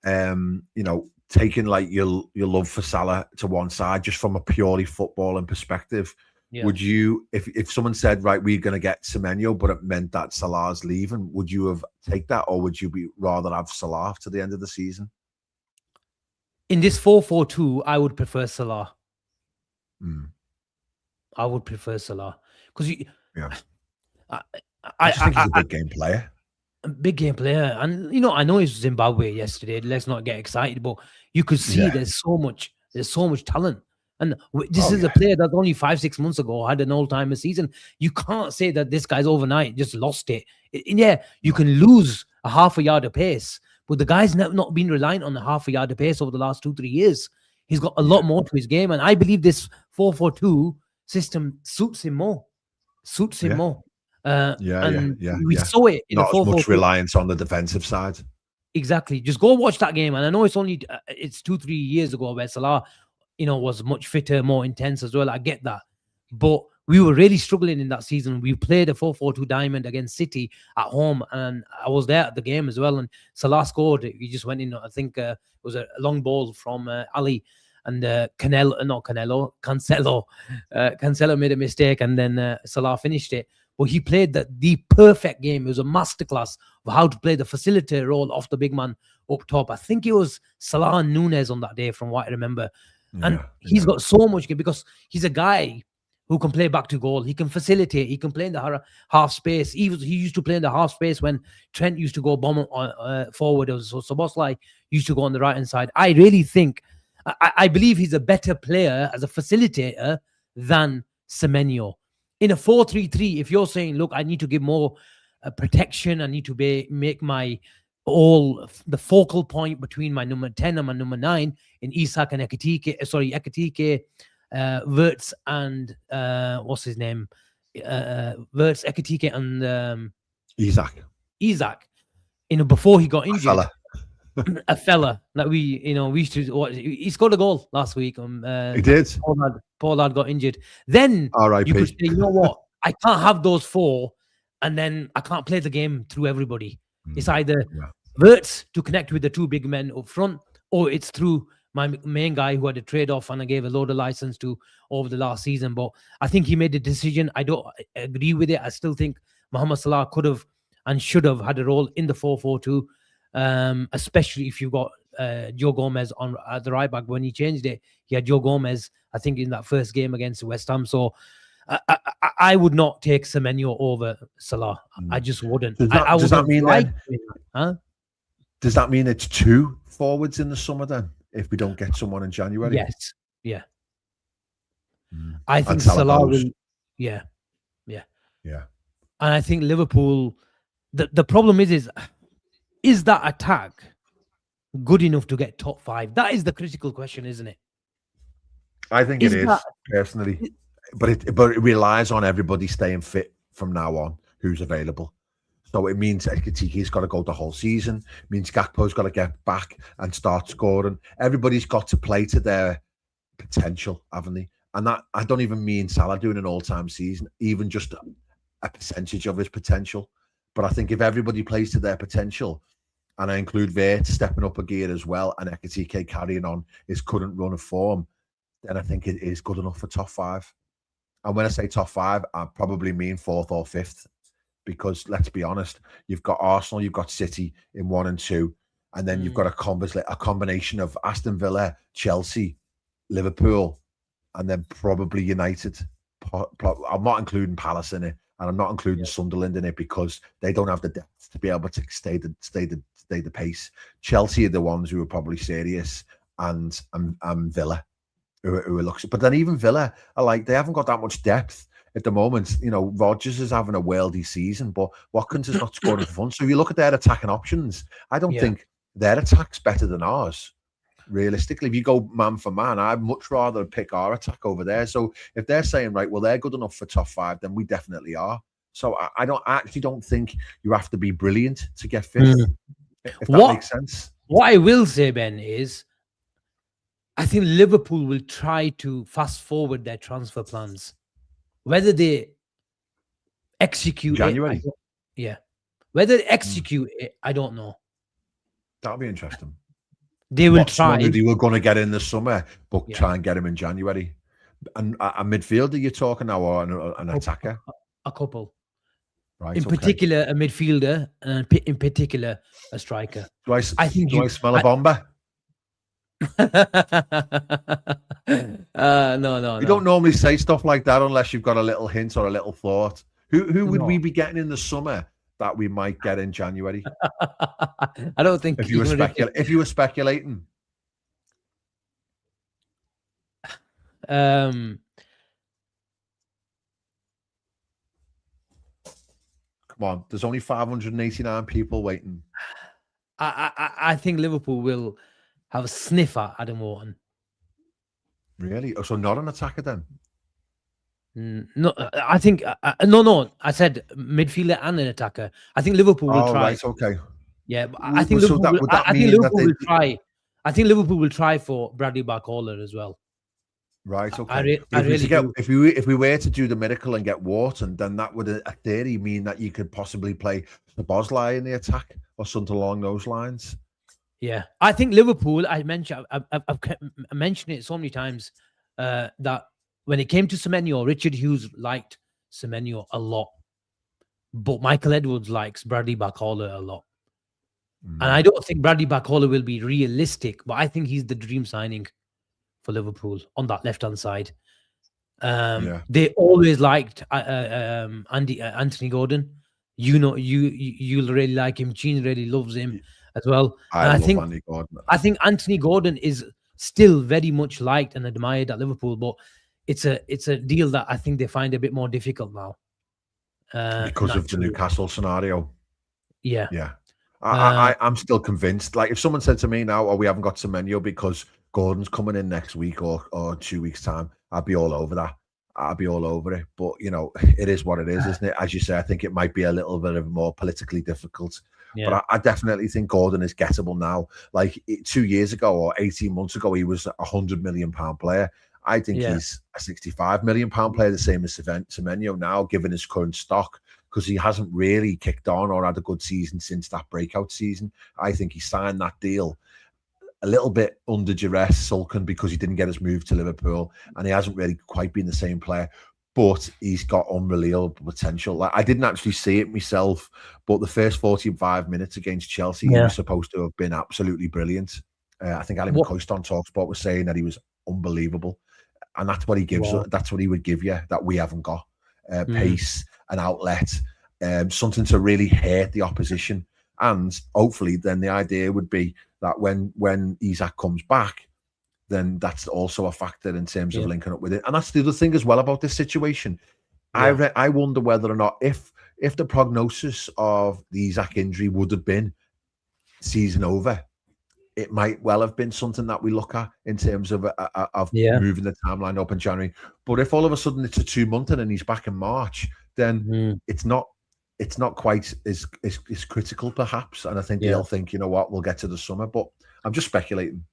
taking like your love for Salah to one side, just from a purely footballing perspective, would you, if someone said, right, we're going to get Semenyo, but it meant that Salah's leaving, would you have take that, or would you rather have Salah to the end of the season? In this 4-4-2, I would prefer Salah. I would prefer Salah because I just think he's a big game player. Big game player, and I know he's Zimbabwe yesterday. Let's not get excited, but you could see there's so much talent, and this is a player that only 5-6 months ago had an all-timer season. You can't say that this guy's overnight just lost it. You can lose a half a yard of pace, but the guy's not been reliant on a half a yard of pace over the last 2-3 years. He's got a lot more to his game, and I believe this 4-4-2 system suits him more. We saw it in not as much reliance on the defensive side. Exactly. Just go watch that game, and I know it's only it's 2-3 years ago where Salah, was much fitter, more intense as well. I get that, but we were really struggling in that season. We played a 4-4-2 diamond against City at home, and I was there at the game as well. And Salah scored. He just went in. I think it was a long ball from Ali. And Cancelo made a mistake, and then Salah finished it. But he played the perfect game. It was a masterclass of how to play the facilitator role off the big man up top. I think it was Salah and Nunez on that day, from what I remember. And he's got so much game because he's a guy who can play back to goal. He can facilitate. He can play in the half space. He used to play in the half space when Trent used to go bomb forward. So Szoboszlai used to go on the right-hand side. I really think, I believe he's a better player as a facilitator than Semenyo. In a 4-3-3, if you're saying, look, I need to give more protection, I need to make the focal point between my number 10 and my number 9 in Isak and Ekitike, Wirtz and what's his name? Wirtz, Ekitike and Isak. Before he got injured. A fella that we used to watch. He scored a goal last week. He did. Poor lad got injured. Then you could say, you know what? I can't have those 4, and then I can't play the game through everybody. It's either Wirtz to connect with the 2 big men up front, or it's through my main guy who had a trade-off and I gave a load of license to over the last season. But I think he made a decision. I don't agree with it. I still think Mohamed Salah could have and should have had a role in the 4-4-2. Especially if you've got Joe Gomez on at the right back. When he changed it, he had Joe Gomez, I think, in that first game against West Ham. So I would not take Semenyo over Salah. I just wouldn't. Does that mean it's 2 forwards in the summer then? if we don't get someone in January. Yes. Yeah. I think Salah will. Yeah. Yeah. And I think Liverpool, the problem is that attack good enough to get top 5? That is the critical question, isn't it? I think it is, personally. But it relies on everybody staying fit from now on who's available. So it means ITK's got to go the whole season. It means Gakpo's got to get back and start scoring. Everybody's got to play to their potential, haven't they? And that, I don't even mean Salah doing an all-time season, even just a percentage of his potential. But I think if everybody plays to their potential, and I include Wert stepping up a gear as well, and ITK carrying on his current run of form, then I think it is good enough for top 5. And when I say top 5, I probably mean 4th or 5th, because let's be honest, you've got Arsenal, you've got City in 1 and 2, and then you've got a combination of Aston Villa, Chelsea, Liverpool, and then probably United. I'm not including Palace in it, and I'm not including Sunderland in it, because they don't have the depth to be able to stay the pace. Chelsea are the ones who are probably serious, and Villa, who are looks. But then even Villa are like, they haven't got that much depth at the moment. You know, Rodgers is having a worldy season, but Watkins is not scoring for fun. So if you look at their attacking options, I don't think their attack's better than ours. Realistically, if you go man for man, I'd much rather pick our attack over there. So if they're saying, right, well, they're good enough for top 5, then we definitely are. So I actually don't think you have to be brilliant to get 5th, if that makes sense. What I will say, Ben, is I think Liverpool will try to fast forward their transfer plans. Whether they execute January. Whether they execute it, I don't know. That'll be interesting. They will try. They were going to get in the summer, but try and get him in January. And a midfielder you're talking now, or an attacker? A couple. Right. In particular, a midfielder, and in particular, a striker. Do I smell a Bomba? No. You don't normally say stuff like that unless you've got a little hint or a little thought. Who would we be getting in the summer that we might get in January? I don't think if you were speculating. Come on, there's only 589 people waiting. I think Liverpool will have a sniff at Adam Wharton. Really? So not an attacker then? No, I think no. I said midfielder and an attacker. I think Liverpool will try. Right, okay. Yeah, I think Liverpool will try. I think Liverpool will try for Bradley Barcola as well. Right, okay. If we were to do the miracle and get Wharton, then that would, a theory, mean that you could possibly play the Bosley in the attack or something along those lines. Yeah, I think Liverpool. I've mentioned it so many times that when it came to Semenyo, Richard Hughes liked Semenyo a lot, but Michael Edwards likes Bradley Barcola a lot. And I don't think Bradley Barcola will be realistic, but I think he's the dream signing for Liverpool on that left-hand side. They always liked Anthony Gordon. You know, you'll really like him. Gene really loves him as well. I think Anthony Gordon. I think Anthony Gordon is still very much liked and admired at Liverpool, but it's a deal that I think they find a bit more difficult now because of the Newcastle scenario. Yeah. I'm still convinced. Like, if someone said to me now, "Oh, we haven't got Semenyo because Gordon's coming in next week or 2 weeks' time," I'd be all over that. I'd be all over it. But, you know, it is what it is, isn't it? As you say, I think it might be a little bit of more politically difficult. Yeah. But I definitely think Gordon is gettable now. Like 2 years ago or 18 months ago, he was a £100 million player. I think he's a £65 million player, the same as Semenyo now, given his current stock, because he hasn't really kicked on or had a good season since that breakout season. I think he signed that deal a little bit under duress, sulking because he didn't get his move to Liverpool, and he hasn't really quite been the same player, but he's got unbelievable potential. Like, I didn't actually see it myself, but the first 45 minutes against Chelsea, he was supposed to have been absolutely brilliant. I think Ali McCoist on TalkSport was saying that he was unbelievable, and that's what he gives. That's what he would give you that we haven't got: pace, an outlet, something to really hurt the opposition. And hopefully then the idea would be that when Isak comes back, then that's also a factor in terms of linking up with it. And that's the other thing as well about this situation. I wonder whether or not if the prognosis of the Isak injury would have been season over, it might well have been something that we look at in terms of moving the timeline up in January. But if all of a sudden it's a 2-month and he's back in March, then it's not quite as critical perhaps. And I think they'll think, you know what, we'll get to the summer. But I'm just speculating.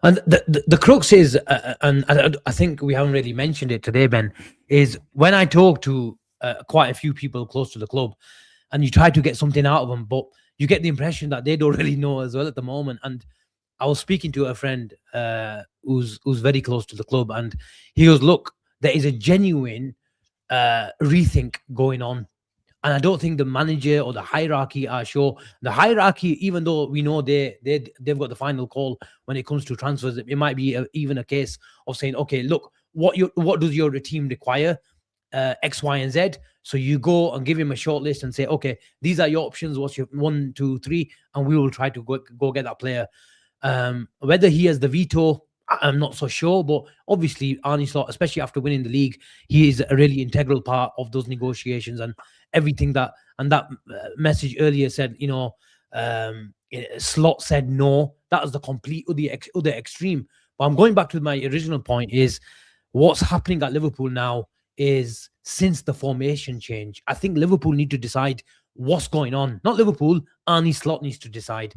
And the crux is, and I think we haven't really mentioned it today, Ben, is when I talk to quite a few people close to the club, and you try to get something out of them, but you get the impression that they don't really know as well at the moment. And I was speaking to a friend who's very close to the club, and he goes, "Look, there is a genuine rethink going on." And I don't think the manager or the hierarchy are sure. The hierarchy, even though we know they've got the final call when it comes to transfers, it might be even a case of saying, okay, look, what does your team require? X, Y, and Z. So you go and give him a short list and say, okay, these are your options. What's your 1, 2, 3? And we will try to go get that player. Whether he has the veto, I'm not so sure, but obviously Arne Slot, especially after winning the league, he is a really integral part of those negotiations and everything that message earlier said, you know, Slot said no. That was the complete other extreme. But I'm going back to my original point is what's happening at Liverpool now is since the formation change, I think Liverpool need to decide what's going on. Not Liverpool, Arne Slot needs to decide.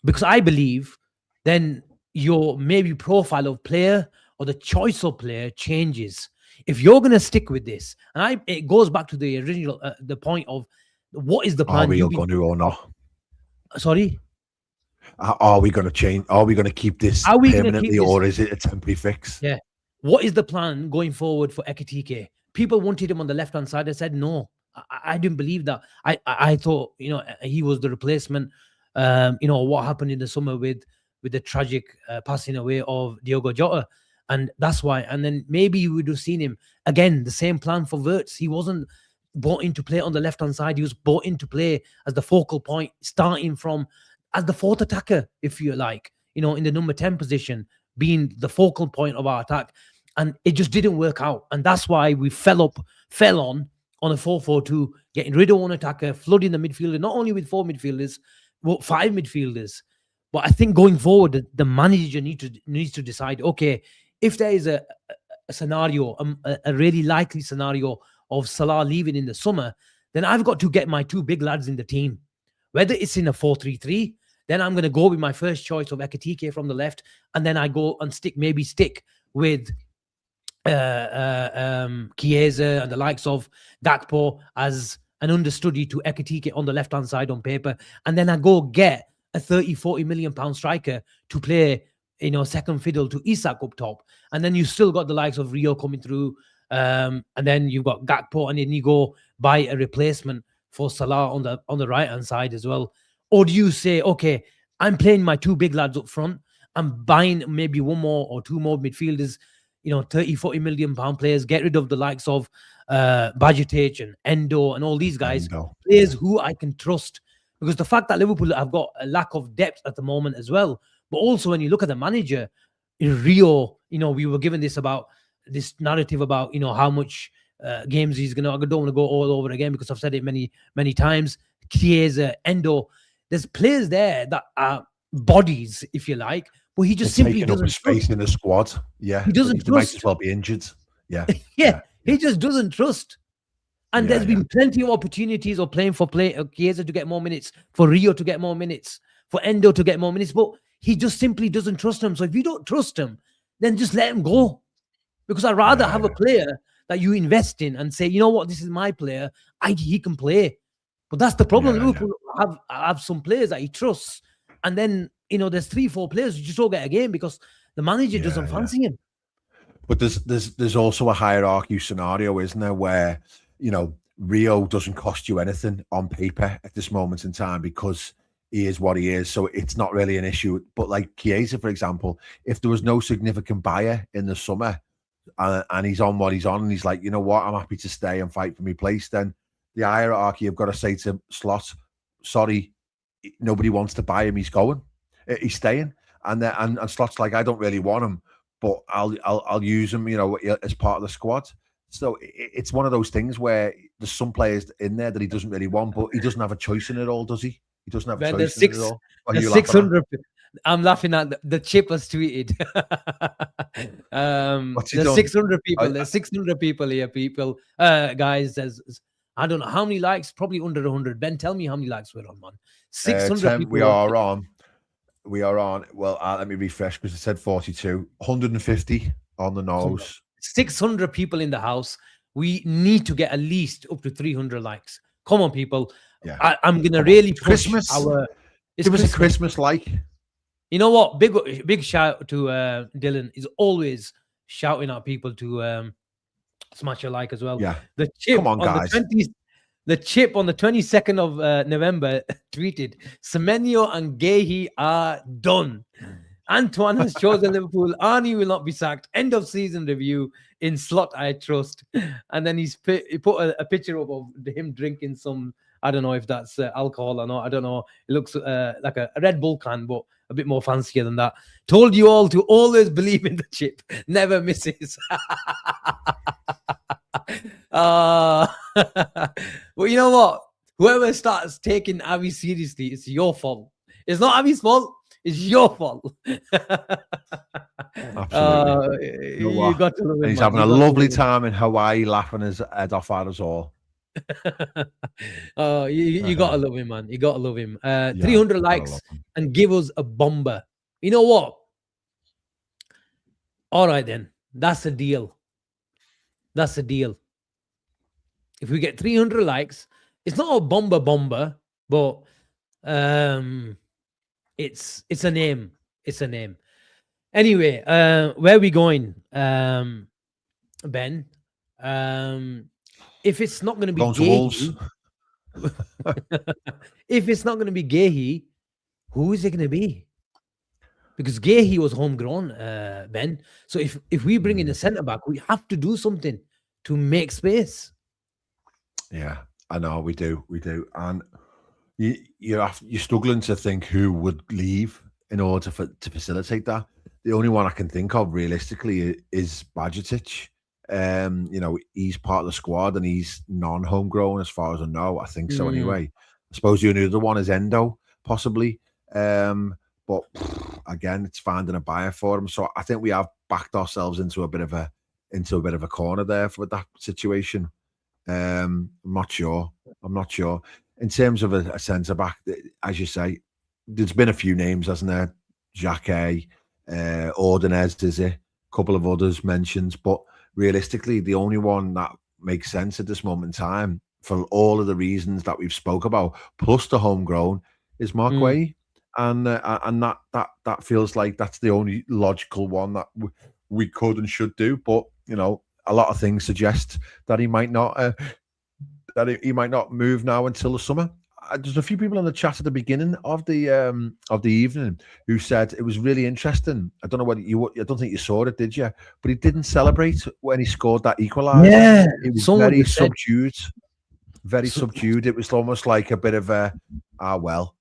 Because I believe then your maybe profile of player or the choice of player changes. If you're going to stick with this, and it goes back to the original, the point of what is the plan? Are we going to or not? Sorry? Are we going to change? Are we going to keep this permanently, or is it a temporary fix? Yeah. What is the plan going forward for Ekitike? People wanted him on the left-hand side. I said, no, I didn't believe that. I thought, you know, he was the replacement. You know, what happened in the summer with the tragic passing away of Diogo Jota. And that's why. And then maybe you would have seen him again, the same plan for Wirtz. He wasn't brought in to play on the left-hand side. He was brought in to play as the focal point, starting from as the fourth attacker, if you like, you know, in the number 10 position, being the focal point of our attack. And it just didn't work out. And that's why we fell on a 4-4-2, getting rid of one attacker, flooding the midfielder, not only with 4 midfielders, but 5 midfielders. But I think going forward, the manager needs to decide, okay, if there is a scenario, a really likely scenario of Salah leaving in the summer, then I've got to get my 2 big lads in the team. Whether it's in a 4-3-3, then I'm going to go with my first choice of Ekitike from the left, and then I go and stick with Chiesa and the likes of Gakpo as an understudy to Ekitike on the left-hand side on paper, and then I go get a 30-40 million pound striker to play, you know, second fiddle to Isak up top. And then you still got the likes of Rio coming through. And then you've got Gakpo, and then you go buy a replacement for Salah on the right-hand side as well. Or do you say, okay, I'm playing my 2 big lads up front. I'm buying maybe 1 more or 2 more midfielders, you know, 30-40 million pound players, get rid of the likes of Bajcetic and Endo and all these guys, players who I can trust. Because the fact that Liverpool have got a lack of depth at the moment as well, but also when you look at the manager, in Rio, you know, we were given this narrative about, you know, how much games he's going to, I don't want to go all over again because I've said it many, many times. Chiesa, Endo, there's players there that are bodies, if you like, but he just simply doesn't trust. Space in the squad. Yeah. He doesn't trust. He might as well be injured. Yeah. yeah. He just doesn't trust. And there's been plenty of opportunities of playing for Chiesa to get more minutes, for Rio to get more minutes, for Endo to get more minutes, but he just simply doesn't trust him. So if you don't trust him, then just let him go. Because I'd rather have a player that you invest in and say, you know what, this is my player, he can play. But that's the problem. Liverpool have some players that he trusts, and then, you know, there's 3-4 players who just don't get a game because the manager doesn't fancy him. But there's also a hierarchy scenario, isn't there, where, you know, Rio doesn't cost you anything on paper at this moment in time because he is what he is. So it's not really an issue. But like Chiesa, for example, if there was no significant buyer in the summer and he's on what he's on, and he's like, you know what, I'm happy to stay and fight for my place, then the hierarchy have got to say to Slot, sorry, nobody wants to buy him, he's going. he's staying. And Slot's like, I don't really want him, but I'll use him, as part of the squad. So it's one of those things where there's some players in there that he doesn't really want, but he doesn't have a choice in it all, does he? He doesn't have a choice in it at all. The 600. I'm laughing at the chip was tweeted. There's 600 people. There's 600 people here. People, guys. There's I don't know how many likes. Probably under 100. Ben, tell me how many likes we're on, man. 600 people. We are on. Well, let me refresh because it said 42. 150 on the nose. 600 people in the house. We need to get at least up to 300 likes. Come on, people. Yeah. I'm gonna really push Christmas. It was a Christmas like. You know what? Big shout to Dylan. Is always shouting at people to smash a like as well. Yeah. The chip. Come on, guys. The chip on the 22nd of November tweeted, Semenyo and Gehi are done. Antoine has chosen Liverpool. Arnie will not be sacked. End of season review. In Slot, I trust. And then he put a picture of him drinking some, I don't know if that's alcohol or not. I don't know. It looks like a Red Bull can, but a bit more fancier than that. Told you all to always believe in the chip. Never misses. Well, you know what? Whoever starts taking Avi seriously, it's your fault. It's not Avi's fault. It's your fault. Absolutely. You got to love him, he's having a lovely time in Hawaii, laughing his head off at us all. You gotta love him, man. You gotta love him. 300 likes and give us a bomber. You know what? All right, then. That's a deal. That's a deal. If we get 300 likes, it's not a bomber, but it's a name. It's a name. Anyway, where are we going, Ben? If it's not going to be Gehi, if it's not going to be Gehi, who is it going to be? Because Gehi was homegrown, Ben. So if we bring in a centre back, we have to do something to make space. Yeah, I know we do, and you're struggling to think who would leave in order to facilitate that. The only one I can think of realistically is Bajcetic. He's part of the squad and he's non-homegrown as far as I know. I think so anyway. I suppose the only other one is Endo, possibly. But again, it's finding a buyer for him. So I think we have backed ourselves into a bit of a corner there for that situation. I'm not sure. In terms of a centre back, as you say, there's been a few names, hasn't there? Jacquet, Ordonez, is it? A couple of others mentioned, but realistically, the only one that makes sense at this moment in time, for all of the reasons that we've spoke about, plus the homegrown, is Mark Way, and that feels like that's the only logical one that we could and should do. But a lot of things suggest that he might not move now until the summer. There's a few people in the chat at the beginning of the evening who said it was really interesting. I don't know whether I don't think you saw it, did you? But he didn't celebrate when he scored that equaliser. Yeah, it was very subdued. Very subdued. It was almost like a bit of a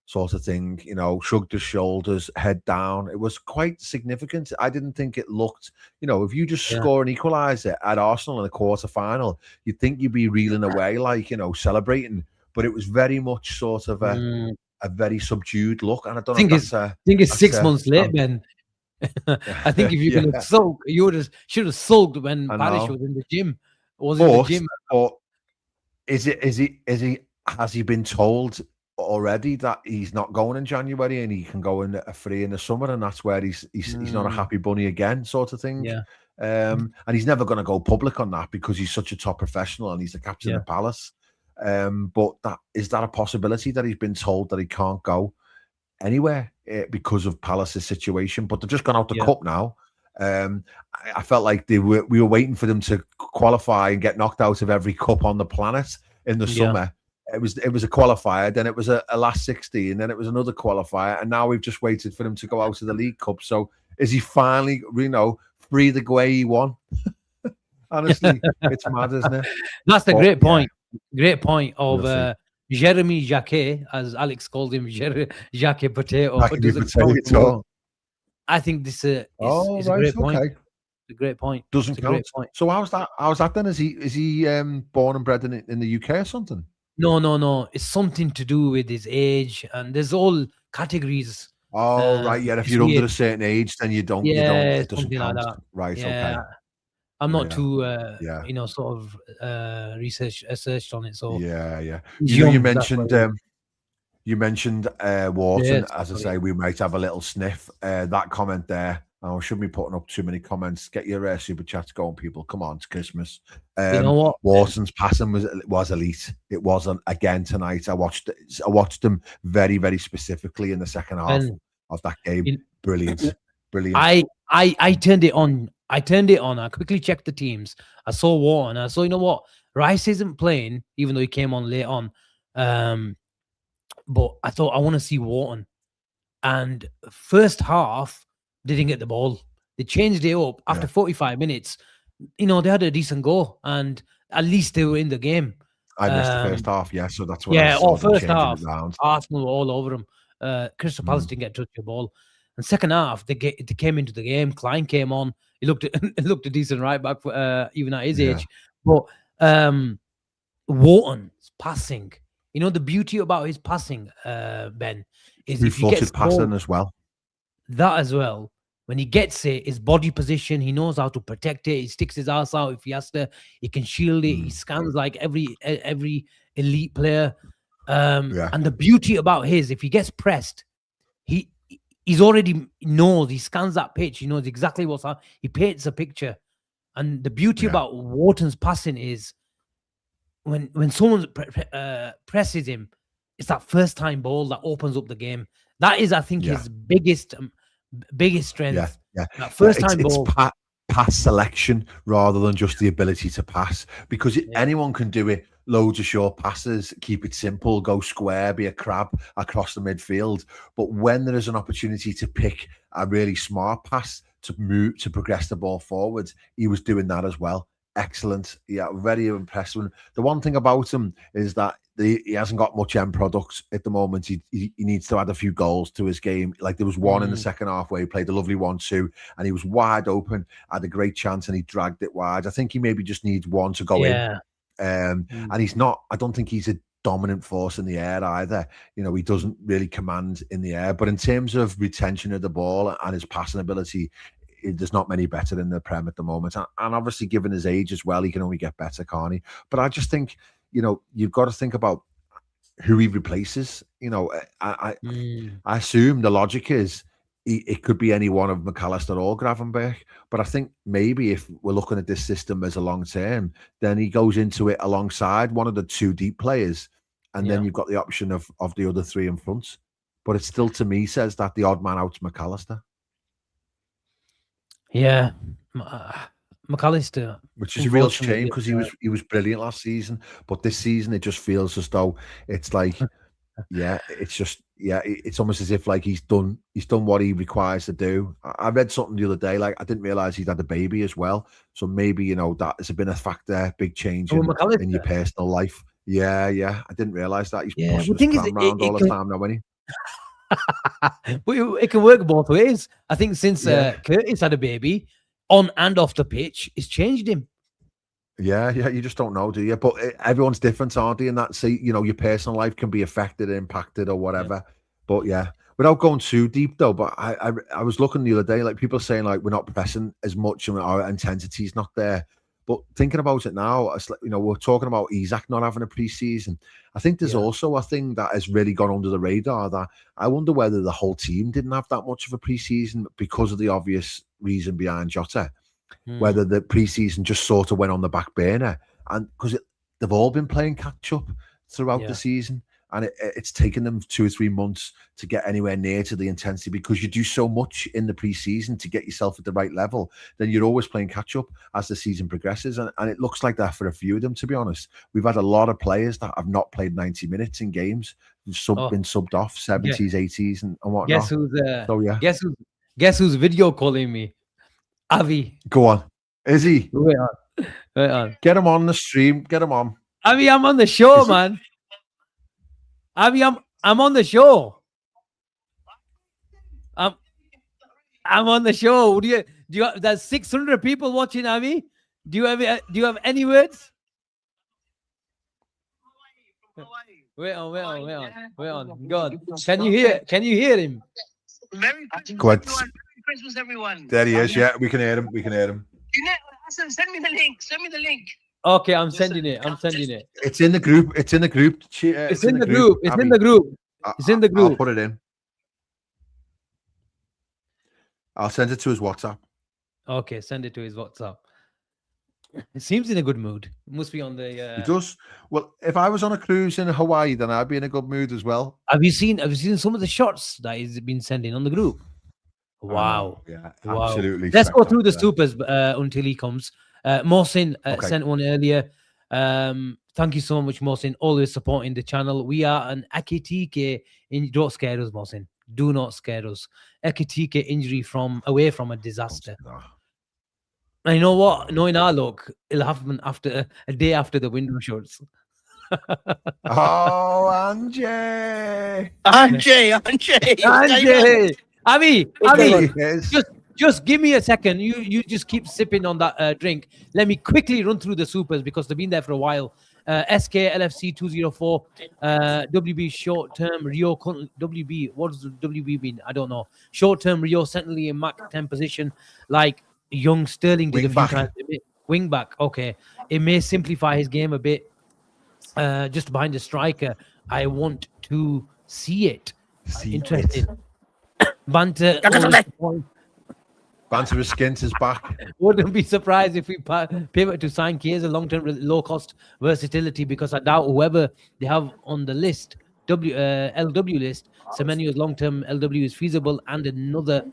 sort of thing, shrugged his shoulders, head down. It was quite significant. I didn't think it looked, if you just score an equaliser at Arsenal in a quarter-final, you'd think you'd be reeling away, like, celebrating. But it was very much sort of a very subdued look. And I don't know if I think it's 6 months late, Ben. I think if you can have sulked, you should have sulked when Parish was in the gym. Or has he been told already that he's not going in January and he can go in free in the summer, and that's where he's not a happy bunny again, sort of thing? Yeah. And he's never going to go public on that because he's such a top professional and he's the captain of Palace. But is that a possibility that he's been told that he can't go anywhere because of Palace's situation? But they've just gone out the cup now. I felt like we were waiting for them to qualify and get knocked out of every cup on the planet in the summer. It was a qualifier, then it was a last 16, then it was another qualifier, and now we've just waited for them to go out of the League Cup. So is he finally, free the way he won? Honestly, it's mad, isn't it? That's the great point. Great point of Jeremy Jacquet, as Alex called him, Jacquet Potato, doesn't count. I think this is a great point. It's a great point. Doesn't count. So how's that then? Is he born and bred in the UK or something? No. It's something to do with his age, and there's all categories. Oh right, yeah. If you're under a certain age, then you don't. It doesn't count. Like that. Right. Yeah. Okay. I'm not too, sort of researched on it. So yeah. You mentioned Wharton. As I say, we might have a little sniff. That comment there. I shouldn't be putting up too many comments. Get your super chats going, people. Come on, it's Christmas. You know what? Wharton's passing was elite. It wasn't again tonight. I watched them very, very specifically in the second half of that game. Brilliant. I turned it on. I quickly checked the teams. I saw Wharton. I saw, you know what? Rice isn't playing, even though he came on late on. But I thought I want to see Wharton. And first half, they didn't get the ball. They changed it up after 45 minutes. They had a decent goal, and at least they were in the game. I missed the first half, so that's what. First half, Arsenal were all over them. Crystal Palace didn't get to touch the ball. And second half, they came into the game. Klein came on. He looked a decent right back for even at his age. But Wharton's passing. The beauty about his passing, Ben, is if he gets passing as well. That as well. When he gets it, his body position, he knows how to protect it. He sticks his ass out if he has to. He can shield it. He scans like every elite player. And the beauty about if he gets pressed, he's already knows. He scans that pitch. He knows exactly what's happening. He paints a picture. And the beauty about Wharton's passing is when someone presses him, it's that first time ball that opens up the game. That is, I think, his biggest strength. That first time ball. It's pass selection rather than just the ability to pass, because anyone can do it. Loads of short passes, keep it simple, go square, be a crab across the midfield. But when there is an opportunity to pick a really smart pass to move, to progress the ball forward, he was doing that as well. Excellent. Yeah, very impressed. The one thing about him is that he hasn't got much end product at the moment. He needs to add a few goals to his game. Like there was one in the second half where he played a lovely 1-2 and he was wide open, had a great chance and he dragged it wide. I think he maybe just needs one to go in. And he's not, I don't think he's a dominant force in the air either. He doesn't really command in the air, but in terms of retention of the ball and his passing ability, there's not many better in the Prem at the moment. And obviously given his age as well, he can only get better, can't he? But I just think, you've got to think about who he replaces. I assume the logic is it could be any one of McAllister or Gravenberch. But I think maybe if we're looking at this system as a long term, then he goes into it alongside one of the two deep players. And then you've got the option of the other three in front. But it still, to me, says that the odd man out's McAllister. Yeah. McAllister, which is a real shame because he was brilliant last season, but this season it just feels as though it's like it's almost as if like he's done what he requires to do. I read something the other day, like I didn't realize he'd had a baby as well, so maybe that has been a factor, big change in your personal life. I didn't realize that. He's pushing his plan around all the time now, isn't he? But it can work both ways. I think since Curtis had a baby, on and off the pitch, it's changed him. Yeah, you just don't know, do you? But everyone's different, aren't they? And that's, your personal life can be affected, impacted, or whatever. But without going too deep though, but I was looking the other day, like people saying like we're not pressing as much and our intensity's not there. But thinking about it now, it's like, we're talking about Isak not having a pre-season. I think there's also a thing that has really gone under the radar that I wonder whether the whole team didn't have that much of a pre-season because of the obvious reason behind Jota. Whether the pre-season just sort of went on the back burner, and because they've all been playing catch-up throughout the season. And it's taken them 2 or 3 months to get anywhere near to the intensity because you do so much in the pre-season to get yourself at the right level. Then you're always playing catch-up as the season progresses. And it looks like that for a few of them, to be honest. We've had a lot of players that have not played 90 minutes in games, been subbed off, 70s, 80s and whatnot. Guess who's video calling me? Avi. Go on. Is he? Wait on. Get him on the stream. Get him on. Avi, I'm on the show, man. Avi, I'm on the show. I'm on the show. There's 600 people watching, Avi. Do you have any words? Wait on. God, can you hear him? Merry Christmas, everyone. There he is. Yeah, we can hear him. Asim, send me the link. Okay, I'm sending it. It's in the group. It's in the group. It's in the group. I'll put it in. I'll send it to his WhatsApp. Okay, send it to his WhatsApp. It seems in a good mood. It must be on the. He does. Well, if I was on a cruise in Hawaii, then I'd be in a good mood as well. Have you seen some of the shots that he's been sending on the group? Wow. Yeah, wow. Absolutely. Let's go through the supers until he comes. Mohsin sent one earlier. Thank you so much, Mohsin. Always supporting the channel. We are an ITK. Don't scare us, Mohsin. Do not scare us. ITK injury away from a disaster. And you know what? Knowing our luck, it'll happen after a day after the window shuts. Oh, Anjay. Avi, just give me a second. You just keep sipping on that drink. Let me quickly run through the supers because they've been there for a while. SK LFC 204, WB short term Rio WB. What does the WB mean? I don't know. Short term Rio Sentinel in Mac 10 position, like young Sterling did a few times. Wing back. Okay, it may simplify his game a bit. Just behind the striker, I want to see it. Interesting. Banter. Banter with Skint is back. Wouldn't be surprised if we pivot to sign Kies a long-term low-cost versatility, because I doubt whoever they have on the list, LW list, Semenyo's long-term LW is feasible, and another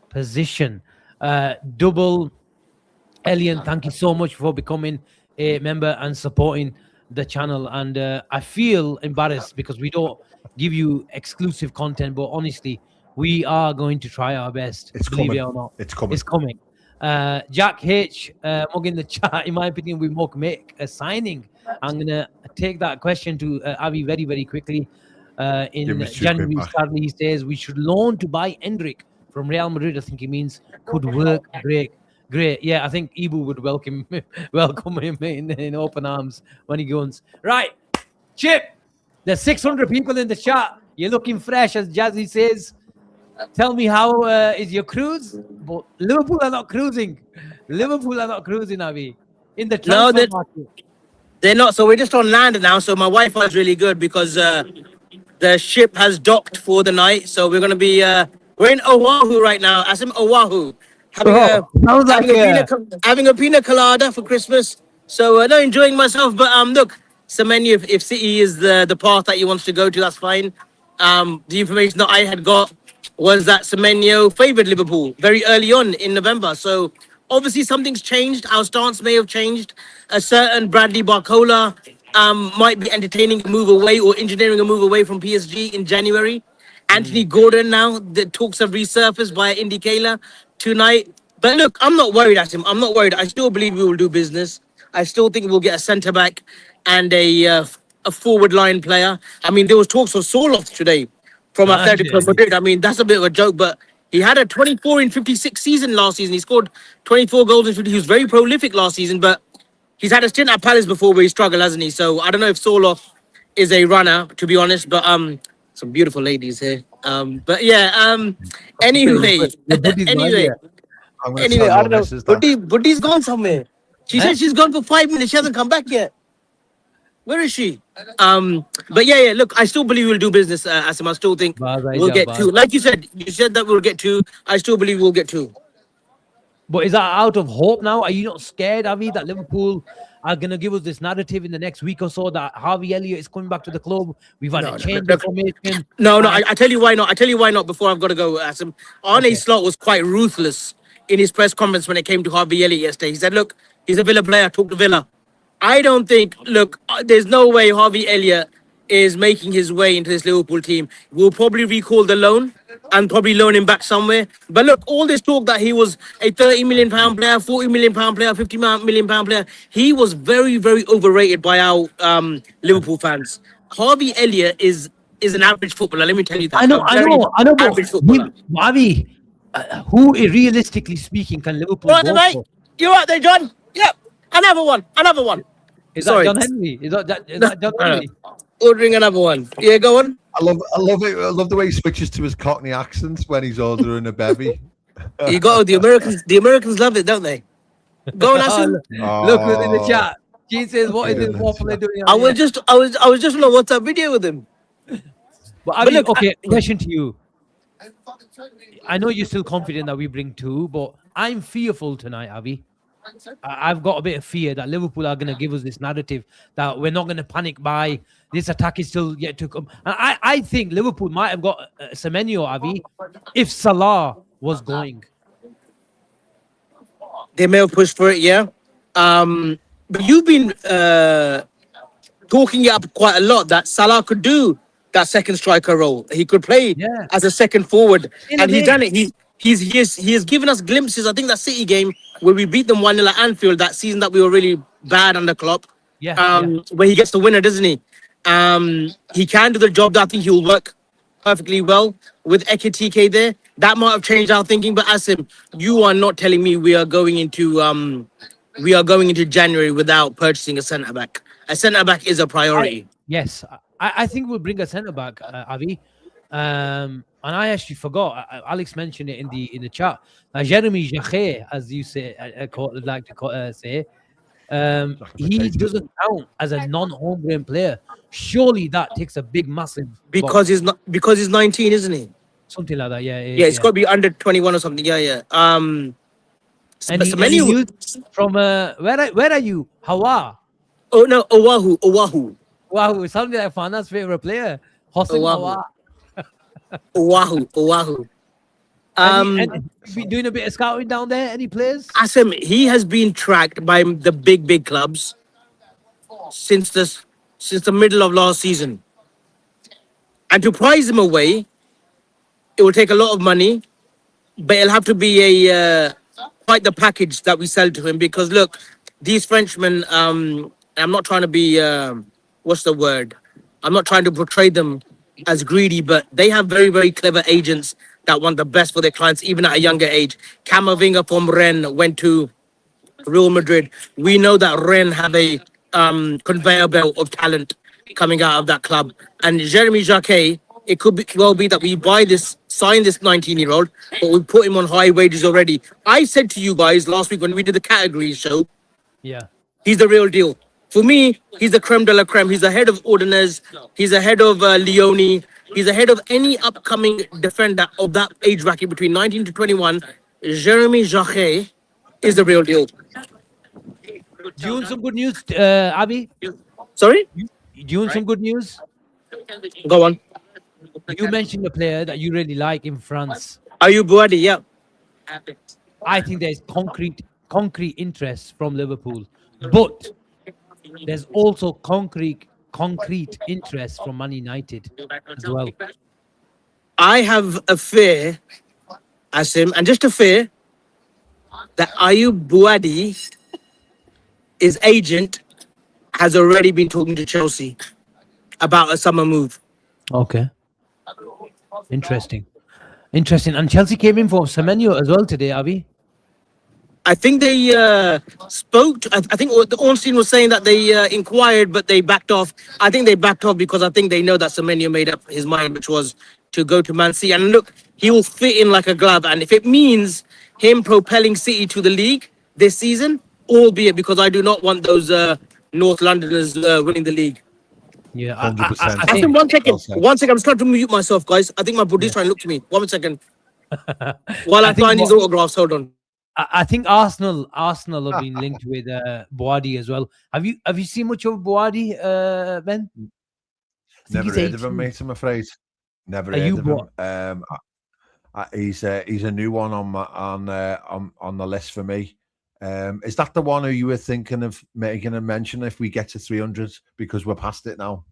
position. Double Alien, thank you so much for becoming a member and supporting the channel. And I feel embarrassed because we don't give you exclusive content, but honestly, we are going to try our best. Believe it or not. It's coming. It's coming. Jack H, Mug in the chat. In my opinion, we must make a signing. I'm going to take that question to Avi very, very quickly. In January, sadly, he says we should loan to buy Endrick from Real Madrid. I think he means could work great. Yeah, I think Ibu would welcome him in open arms when he goes. Right, Chip, there's 600 people in the chat. You're looking fresh, as Jazzy says. Tell me, how is your cruise? But Liverpool are not cruising. Avi. In the transfer market. They're not. So we're just on land now. So my Wi-Fi is really good because the ship has docked for the night. So we're going to be... we're in Oahu right now. Asim, Oahu. Having a pina colada for Christmas. So no, enjoying myself. But look, Semenyo, if City is the path that he wants to go to, that's fine. The information that I had got was that Semenyo favoured Liverpool very early on in November. So obviously something's changed. Our stance may have changed. A certain Bradley Barcola might be entertaining a move away or engineering a move away from PSG in January. Anthony Gordon now, the talks have resurfaced via ITKism tonight. But look, I'm not worried at him. I'm not worried. I still believe we will do business. I still think we'll get a centre-back and a forward line player. I mean, there was talks of Soloth today from Atletico Madrid. I mean, that's a bit of a joke, but he had a 24 in 56 season last season. He scored 24 goals in 50. He was very prolific last season, but he's had a stint at Palace before where he struggled, hasn't he? So I don't know if Soloth is a runner, to be honest, but some beautiful ladies here. But yeah, anyway, I don't know. Buddy's gone somewhere. She said she's gone for 5 minutes. She hasn't come back yet. Where is she? But yeah, look, I still believe we'll do business, Asim. I still think we'll get two. Like you said that we'll get two. I still believe we'll get two. But is that out of hope now? Are you not scared, Avi, that Liverpool are going to give us this narrative in the next week or so that Harvey Elliott is coming back to the club? We've had a change of formation. No, I tell you why not. I tell you why not before I've got to go, Asim. Arne Slot was quite ruthless in his press conference when it came to Harvey Elliott yesterday. He said, look, he's a Villa player, talk to Villa. I don't think, look, there's no way Harvey Elliott is making his way into this Liverpool team. We'll probably recall the loan and probably loan him back somewhere. But look, all this talk that he was a £30 million player, £40 million player, £50 million player, he was very, very overrated by our Liverpool fans. Harvey Elliott is is an average footballer. Let me tell you that. I know, but average footballer. Avi, who realistically speaking can Liverpool Right, go mate. for? You right there, John? Yep. Another one. Is Sorry. that John Henry? Is that John Henry? Ordering another one. Yeah, go on. I love it. I love the way he switches to his Cockney accent when he's ordering a bevy. You got the Americans. The Americans love it, don't they? Go on, Asim. Look who's in the chat. He says, "What is this waffle doing?" I was just on a WhatsApp video with him. But look, okay, question to you. I know you're still confident that we bring 2, but I'm fearful tonight, Avi. I've got a bit of fear that Liverpool are going to give us this narrative that we're not going to panic buy. This attack is still yet to come. And I think Liverpool might have got Semenyo, Avi, if Salah was going. They may have pushed for it, yeah. But you've been talking it up quite a lot that Salah could do that second striker role. He could play as a second forward, and he's done it. He has given us glimpses. I think that City game where we beat them 1-0 at Anfield, that season that we were really bad under Klopp. Where he gets the winner, doesn't he? He can do the job. That I think he'll work perfectly well with ITK there. That might have changed our thinking. But Asim, you are not telling me we are going into January without purchasing a centre back. A centre back is a priority. Yes, I think we'll bring a centre back, Avi. And I actually forgot. Alex mentioned it in the chat. Jeremy Jacquet, as you say, like to say, he doesn't count as a non-homegrown player. Surely that takes a big, massive because he's 19, isn't he? Something like that. Yeah. It's got to be under 21 or something. Yeah. Any news from where are you? Hawa? Oh no, Oahu. Wow, it sounded like Fana's favorite player, Hossein Hawa. Oahu. And doing a bit of scouting down there. Any players? Asim, he has been tracked by the big clubs since the middle of last season. And to prize him away, it will take a lot of money, but it'll have to be quite the package that we sell to him. Because look, these Frenchmen, I'm not trying to be what's the word? I'm not trying to portray them as greedy, but they have very, very clever agents that want the best for their clients, even at a younger age. Camavinga from Rennes went to Real Madrid. We know that Rennes have a conveyor belt of talent coming out of that club. And Jeremy Jacquet, it could well be that we sign this 19-year-old, but we put him on high wages already. I said to you guys last week when we did the categories show, he's the real deal. For me, he's the creme de la creme. He's ahead of Ordonez. He's ahead of Leone. He's ahead of any upcoming defender of that age bracket between 19 to 21. Jeremy Jacquet is the real deal. Do you want some good news, Abi? Sorry? Do you want some good news? Go on. You mentioned a player that you really like in France. Are you Boadi? Yeah. I think there's concrete interest from Liverpool, but there's also concrete interest from Man United as well. I have a fear, Asim, and just a fear that Ayub Boadi, his agent, has already been talking to Chelsea about a summer move. Okay. Interesting. And Chelsea came in for Semenyo as well today, Avi. I think they spoke. I think Ornstein was saying that they inquired, but they backed off. I think they backed off because I think they know that Semenyo made up his mind, which was to go to Man City. And look, he will fit in like a glove. And if it means him propelling City to the league this season, albeit because I do not want those North Londoners winning the league. Yeah, 100%. I think one second. I'm just trying to mute myself, guys. I think my buddy's trying to look to me. 1 second. While I find these autographs, hold on. I think Arsenal have been linked with Boadi as well. Have you seen much of Boadi, Ben? Never heard of him, mate. I'm afraid. Never heard of him. He's a new one on the list for me. Is that the one who you were thinking of making a mention if we get to 300 because we're past it now?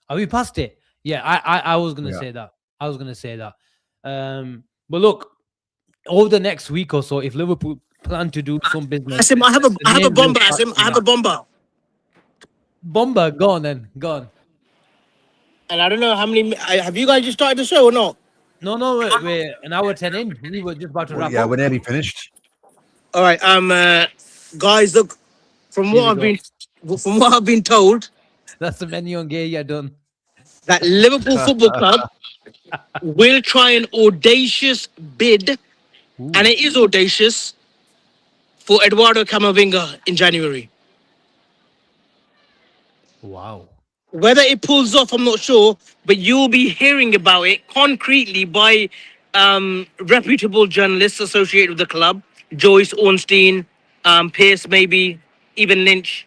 Are we past it? Yeah, I was gonna say that. But look, over the next week or so, if Liverpool plan to do some business, Asim, I have a bomba. Asim, I have a bomba. Bomba, go on then. Go on. And I don't know how many. Have you guys just started the show or not? No, we're an hour 10 in. We were just about to wrap Yeah, up. we're nearly finished. All right, guys, look, from what I've been told, that's the Semenyo and Gay done. That Liverpool Football Club will try an audacious bid, and it is audacious, for Eduardo Camavinga in January. Wow. Whether it pulls off, I'm not sure, but you'll be hearing about it concretely by reputable journalists associated with the club. Joyce, Ornstein, Pierce, maybe, even Lynch,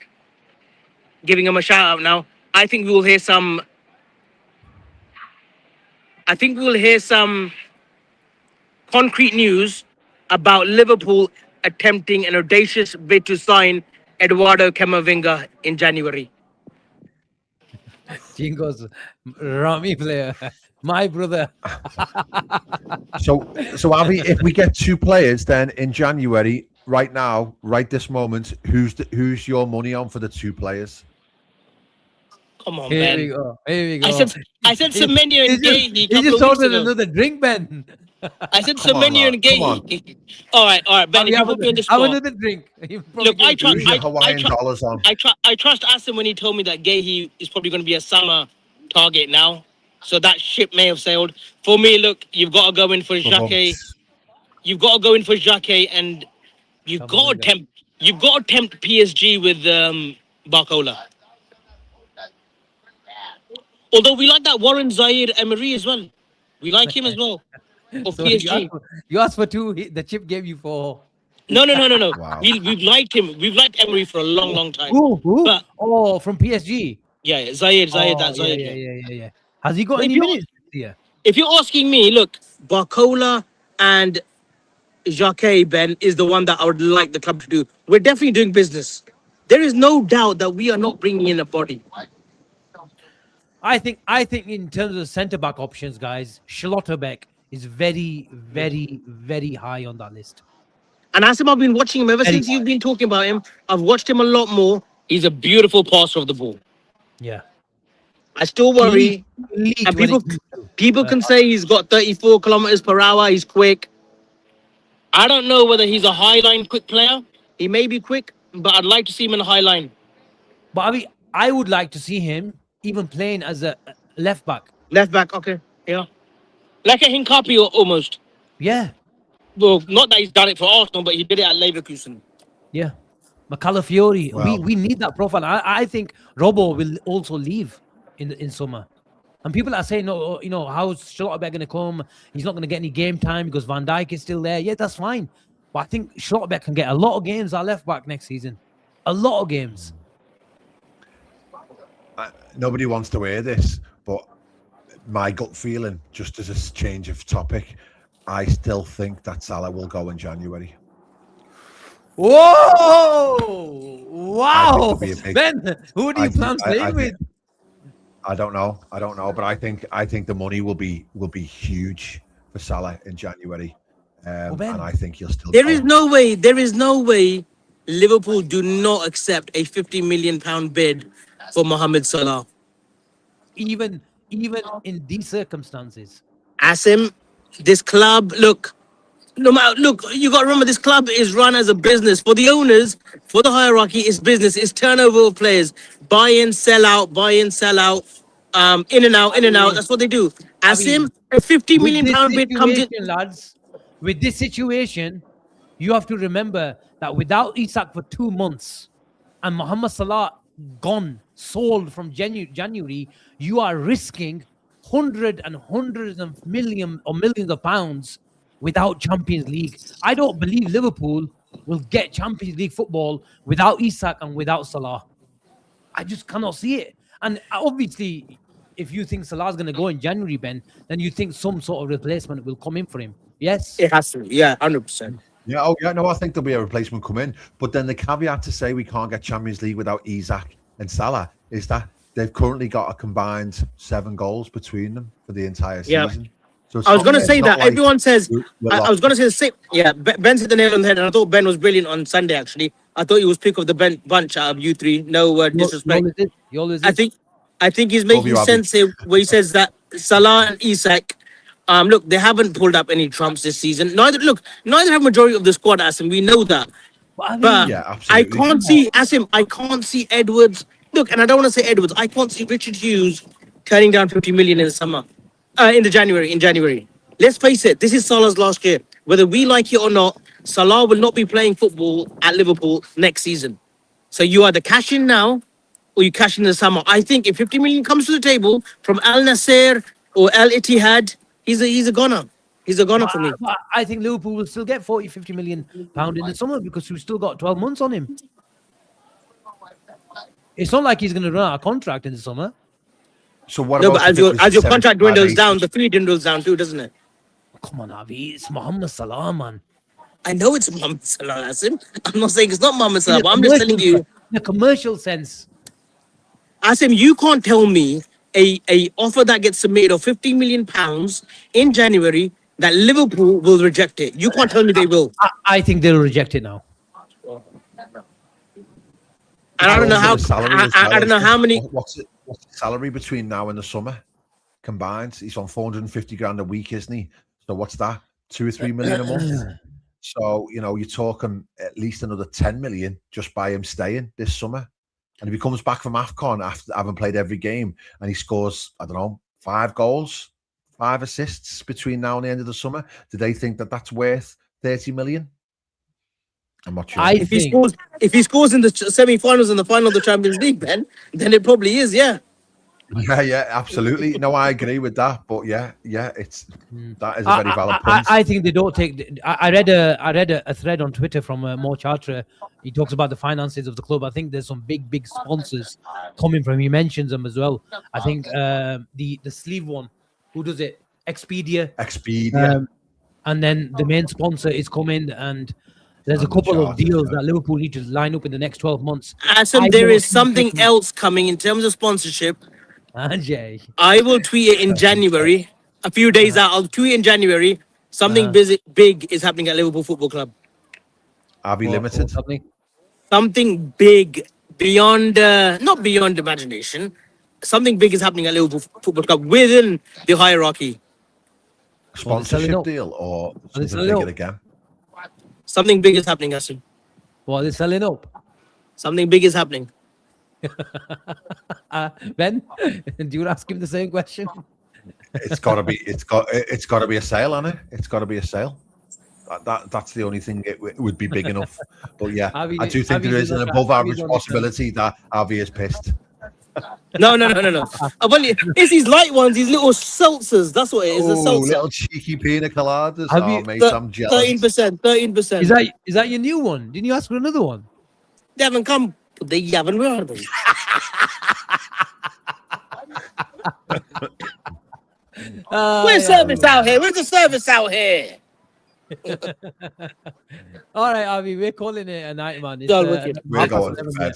giving him a shout out now. I think we will hear some concrete news about Liverpool attempting an audacious bid to sign Eduardo Camavinga in January. Jingo's Rami player, my brother. So Avi, if we get 2 players, then in January, right now, right this moment, who's your money on for the 2 players? Come on, Here Ben. we go. Here we go. I said Semenyo and Gay. He just ordered another drink, Ben. I said Semenyo and Gay. All right, Ben. If you put me in the spot, have another drink. Look, I trust Asim when he told me that Gay is probably going to be a summer target now. So that ship may have sailed. For me, look, you've got to go in for Xhaka. You've got to go in for Xhaka, and you've got to tempt PSG with Barcola. Although we like that Warren Zaire Emery as well. We like him as well. Of so PSG. You asked for 2, the chip gave you 4. No. Wow. We've liked him. We've liked Emery for a long time. Who? But, from PSG? Yeah, Zaire. Yeah. Has he got any minutes here? If you're asking me, look, Barcola and Xhaka, Ben, is the one that I would like the club to do. We're definitely doing business. There is no doubt that we are not bringing in a body. I think in terms of centre-back options, guys, Schlotterbeck is very, very, very high on that list. And Asim, I've been watching him ever since you've been talking about him. I've watched him a lot more. He's a beautiful passer of the ball. Yeah. I still worry. And people can say he's got 34 kilometers per hour. He's quick. I don't know whether he's a high-line quick player. He may be quick, but I'd like to see him in a high line. But I would like to see him even playing as a left back. Left back, okay. Yeah. Like a Hincapi almost. Yeah. Well, not that he's done it for Arsenal, but he did it at Leverkusen. Yeah. Macalafiori. Wow. We need that profile. I think Robbo will also leave in summer. And people are saying, no, how's Schlotterbeck going to come? He's not going to get any game time because Van Dijk is still there. Yeah, that's fine. But I think Schlotterbeck can get a lot of games at left back next season. A lot of games. Nobody wants to hear this, but my gut feeling, just as a change of topic, I still think that Salah will go in January. Whoa! Wow! Ben, who do you plan playing with? I don't know, but I think the money will be huge for Salah in January, and I think he'll still. There is no way Liverpool do not accept a £50 million bid for Mohamed Salah. Even in these circumstances. Asim, this club, look, you got to remember, this club is run as a business. For the owners, for the hierarchy, it's business. It's turnover of players. Buy in, sell out, in and out. That's what they do. Asim, a £50 million bid comes in. Lads, with this situation, you have to remember that without Isak for 2 months and Mohamed Salah sold from January, you are risking hundreds of millions of pounds without Champions League. I don't believe Liverpool will get Champions League football without Isak and without Salah. I just cannot see it. And obviously, if you think Salah's going to go in January, Ben, then you think some sort of replacement will come in for him. Yes? It has to. Yeah, 100%. Yeah, no, I think there'll be a replacement come in. But then the caveat to say we can't get Champions League without Isak and Salah is that they've currently got a combined 7 goals between them for the entire season. So I was going to say that. Everyone says, I was going to say the same. Yeah, Ben hit the nail on the head, and I thought Ben was brilliant on Sunday, actually. I thought he was pick of the bunch out of you three. No disrespect. You always is. I think he's making sense here where he says that Salah and Isak, look, they haven't pulled up any trumps this season. Neither have majority of the squad, Asim. We know that. But yeah, I absolutely. can't see Asim. I can't see Edwards. Look, and I don't want to say Edwards. I can't see Richard Hughes turning down 50 million in the summer, in January. Let's face it. This is Salah's last year. Whether we like it or not, Salah will not be playing football at Liverpool next season. So you either cash in now or you cash in the summer. I think if 50 million comes to the table from Al Nasser or Al Ittihad, he's a goner. He's a goner for me. I think Liverpool will still get 40-50 million pound in the summer because we've still got 12 months on him. It's not like he's going to run out of contract in the summer. So what? No, but as your contract dwindles down, the fee dwindles down too, doesn't it? Come on, Avi, it's Mohamed Salah, man. I know it's Mohamed Salah, Asim. I'm not saying it's not Mohamed Salah, but I'm just telling you. In a commercial sense. Asim, you can't tell me a offer that gets submitted of 50 million pounds in January that Liverpool will reject it. You can't tell me they will. I think they'll reject it now. And I don't know how. I don't know how many. What's the salary between now and the summer combined? He's on 450 grand a week, isn't he? So what's that? 2 or 3 million a month. So you're talking at least another 10 million just by him staying this summer. And if he comes back from AFCON after having played every game and he scores, I don't know, 5 goals, 5 assists between now and the end of the summer, do they think that that's worth 30 million? I'm not sure. If he scores in the semi-finals and the final of the Champions League, then it probably is, yeah. Yeah, absolutely. No, I agree with that. But that is a very valid point. I think they don't take. I read a thread on Twitter from Mo Chartra. He talks about the finances of the club. I think there's some big sponsors coming from. He mentions them as well. I think the sleeve one, who does it? Expedia. And then the main sponsor is coming, and there's a couple of deals that Liverpool need to line up in the next 12 months. Asim, there is something else coming in terms of sponsorship. I will tweet it in January. A few days out, I'll tweet in January. Something big is happening at Liverpool Football Club. RB Limited. Something big beyond, not beyond imagination. Something big is happening at Liverpool Football Club within the hierarchy. Sponsorship deal or something bigger again? Something big is happening, Asim. Well, they're selling up. Something big is happening. Ben, do you ask him the same question? It's got to be a sale, hasn't it? It's got to be a sale. That's the only thing it would be big enough. But yeah, I do think there is an above average possibility that Avi is pissed. No. It's these light ones, these little seltzers. That's what it is. Oh, little cheeky pina coladas. Mate, I'm jealous. 13%. Is that your new one? Didn't you ask for another one? They haven't come. They haven't. Where are they? Where's service out here? Where's the service out here? All right, Avi, we're calling it a night, man. We're going to bed.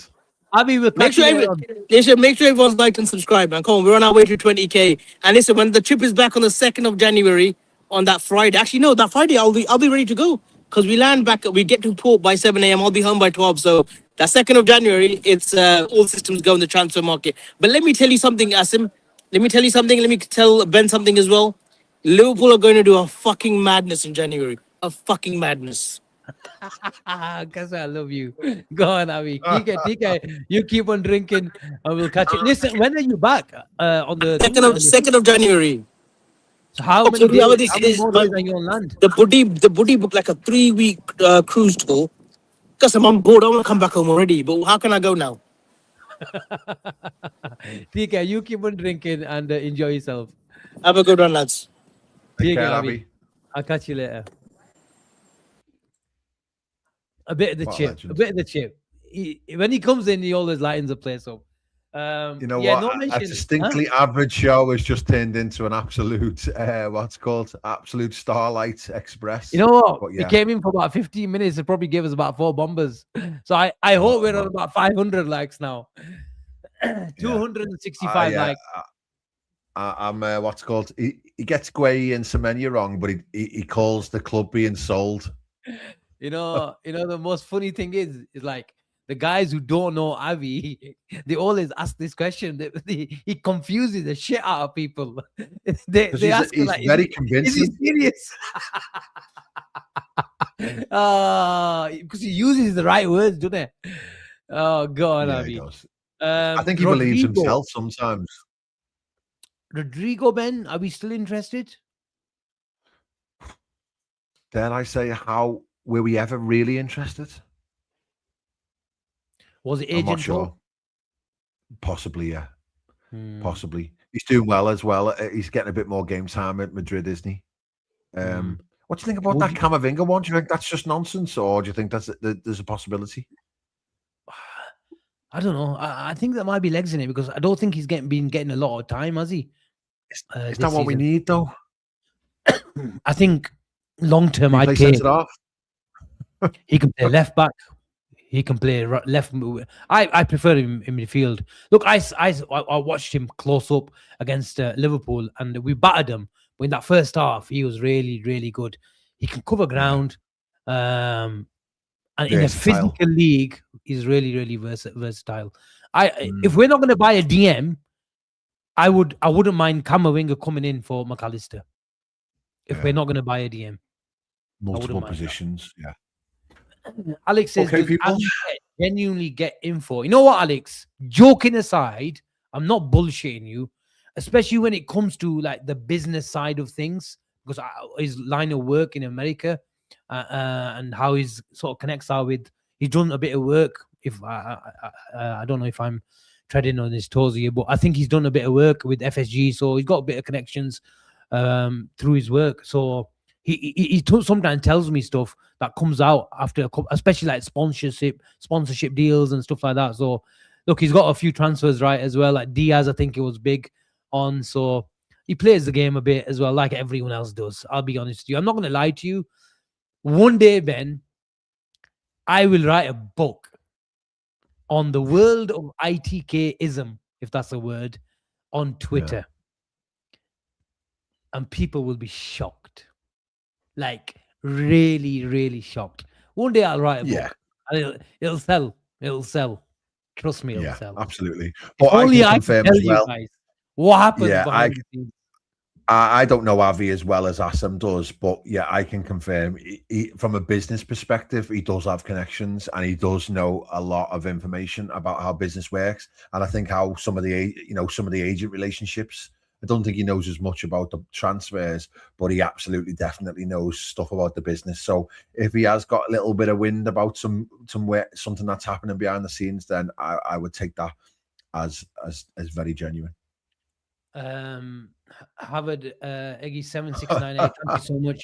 Avi, make sure everyone's liked and subscribed, man. Come on, we're on our way to 20k. And listen, when the trip is back on the 2nd of January, on that Friday. Actually, no, that Friday I'll be ready to go because we land back. We get to port by 7 a.m. I'll be home by 12. So that 2nd of January, it's all systems go in the transfer market. But let me tell you something, Asim. Let me tell Ben something as well. Liverpool are going to do a fucking madness in January. A fucking madness. Because I love you. Go on, Avi. TK, you keep on drinking and we'll catch you. Listen, when are you back? On the 2nd of January. So how many days are you on land? The buddy booked like a 3-week cruise tour. Because I'm on board. I want to come back home already. But how can I go now? TK, you keep on drinking and enjoy yourself. Have a good one, lads. Take care, Avi. I'll catch you later. A bit of the chip. When he comes in, he always lightens the place up. A distinctly average show has just turned into an absolute, absolute Starlight Express. You know what? He came in for about 15 minutes. It probably gave us about 4 bombers. So I hope we're on about 500 likes now. 265 likes. I'm he gets Guay and Semenyo wrong, but he calls the club being sold. You know the most funny thing is like the guys who don't know Avi, they always ask this question. He confuses the shit out of people. they ask he's like, very convincing. Is he serious? Because he uses the right words, doesn't he? Oh God, Yeah, Avi. he does. I think he believes himself sometimes. Rodrigo, Ben, are we still interested? Dare I say, how were we ever really interested? Was it I'm not agent sure. talk? Possibly, yeah. Possibly. He's doing well as well. He's getting a bit more game time at Madrid, isn't he? What do you think about that Camavinga one? Do you think that's just nonsense, or do you think there's a possibility? I don't know. I think there might be legs in it because I don't think he's been getting a lot of time, has he? Is that what we need, though? I think long term, I'd play centre half. He can play left back. He can play left. I prefer him in midfield. Look, I watched him close up against Liverpool, and we battered him. But in that first half, he was really, really good. He can cover ground. And in a physical league, he's really, really versatile. If we're not going to buy a DM, I wouldn't mind Camavinga coming in for McAllister. If we're not going to buy a DM, multiple positions, yeah. Alex says, "I genuinely get info." You know what, Alex? Joking aside, I'm not bullshitting you, especially when it comes to like the business side of things, because his line of work in America. And how his sort of connects out with, he's done a bit of work. If I don't know if I'm treading on his toes here, but I think he's done a bit of work with FSG, so he's got a bit of connections through his work. So he sometimes tells me stuff that comes out after, especially like sponsorship deals and stuff like that. So look, he's got a few transfers right as well. Like Diaz, I think it was big on. So he plays the game a bit as well, like everyone else does. I'll be honest with you. I'm not going to lie to you. One day, Ben, I will write a book on the world of ITKism, if that's a word, on Twitter. And people will be shocked. Like, really, really shocked. One day I'll write a book. And it'll sell. It'll sell. Trust me, it'll sell. Absolutely. But only I can confirm as well. Guys, what happens behind the scenes. I don't know Avi as well as Asim does, but yeah, I can confirm from a business perspective, he does have connections and he does know a lot of information about how business works. And I think how some of the agent relationships, I don't think he knows as much about the transfers, but he absolutely definitely knows stuff about the business. So if he has got a little bit of wind about something that's happening behind the scenes, then I would take that as very genuine. Harvard Eggy 7698, thank you so much.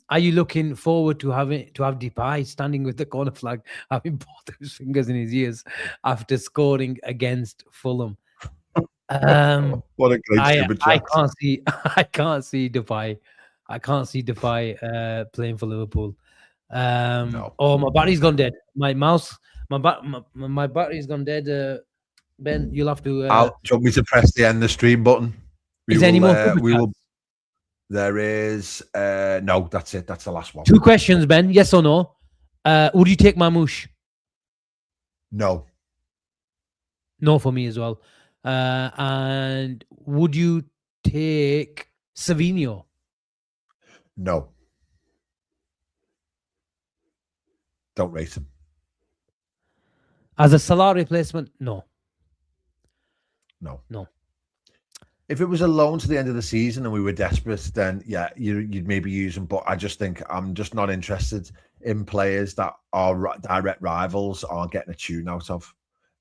Are you looking forward to have Depay standing with the corner flag, having both his fingers in his ears after scoring against Fulham? What a great stupid chat. I can't see Depay. I can't see Depay playing for Liverpool. No. Oh, my battery's gone dead. My battery's gone dead. Ben, you'll have to. Do you want me to press the end the stream button? Is there any more? There is. No, that's it. That's the last one. 2 questions, Ben. Yes or no? Would you take Mamouche? No. No for me as well. And would you take Semenyo? No. Don't rate him. As a Salah replacement? No. No. If it was a loan to the end of the season and we were desperate, then yeah, you'd maybe use them. But I just think I'm just not interested in players that are direct rivals aren't getting a tune out of.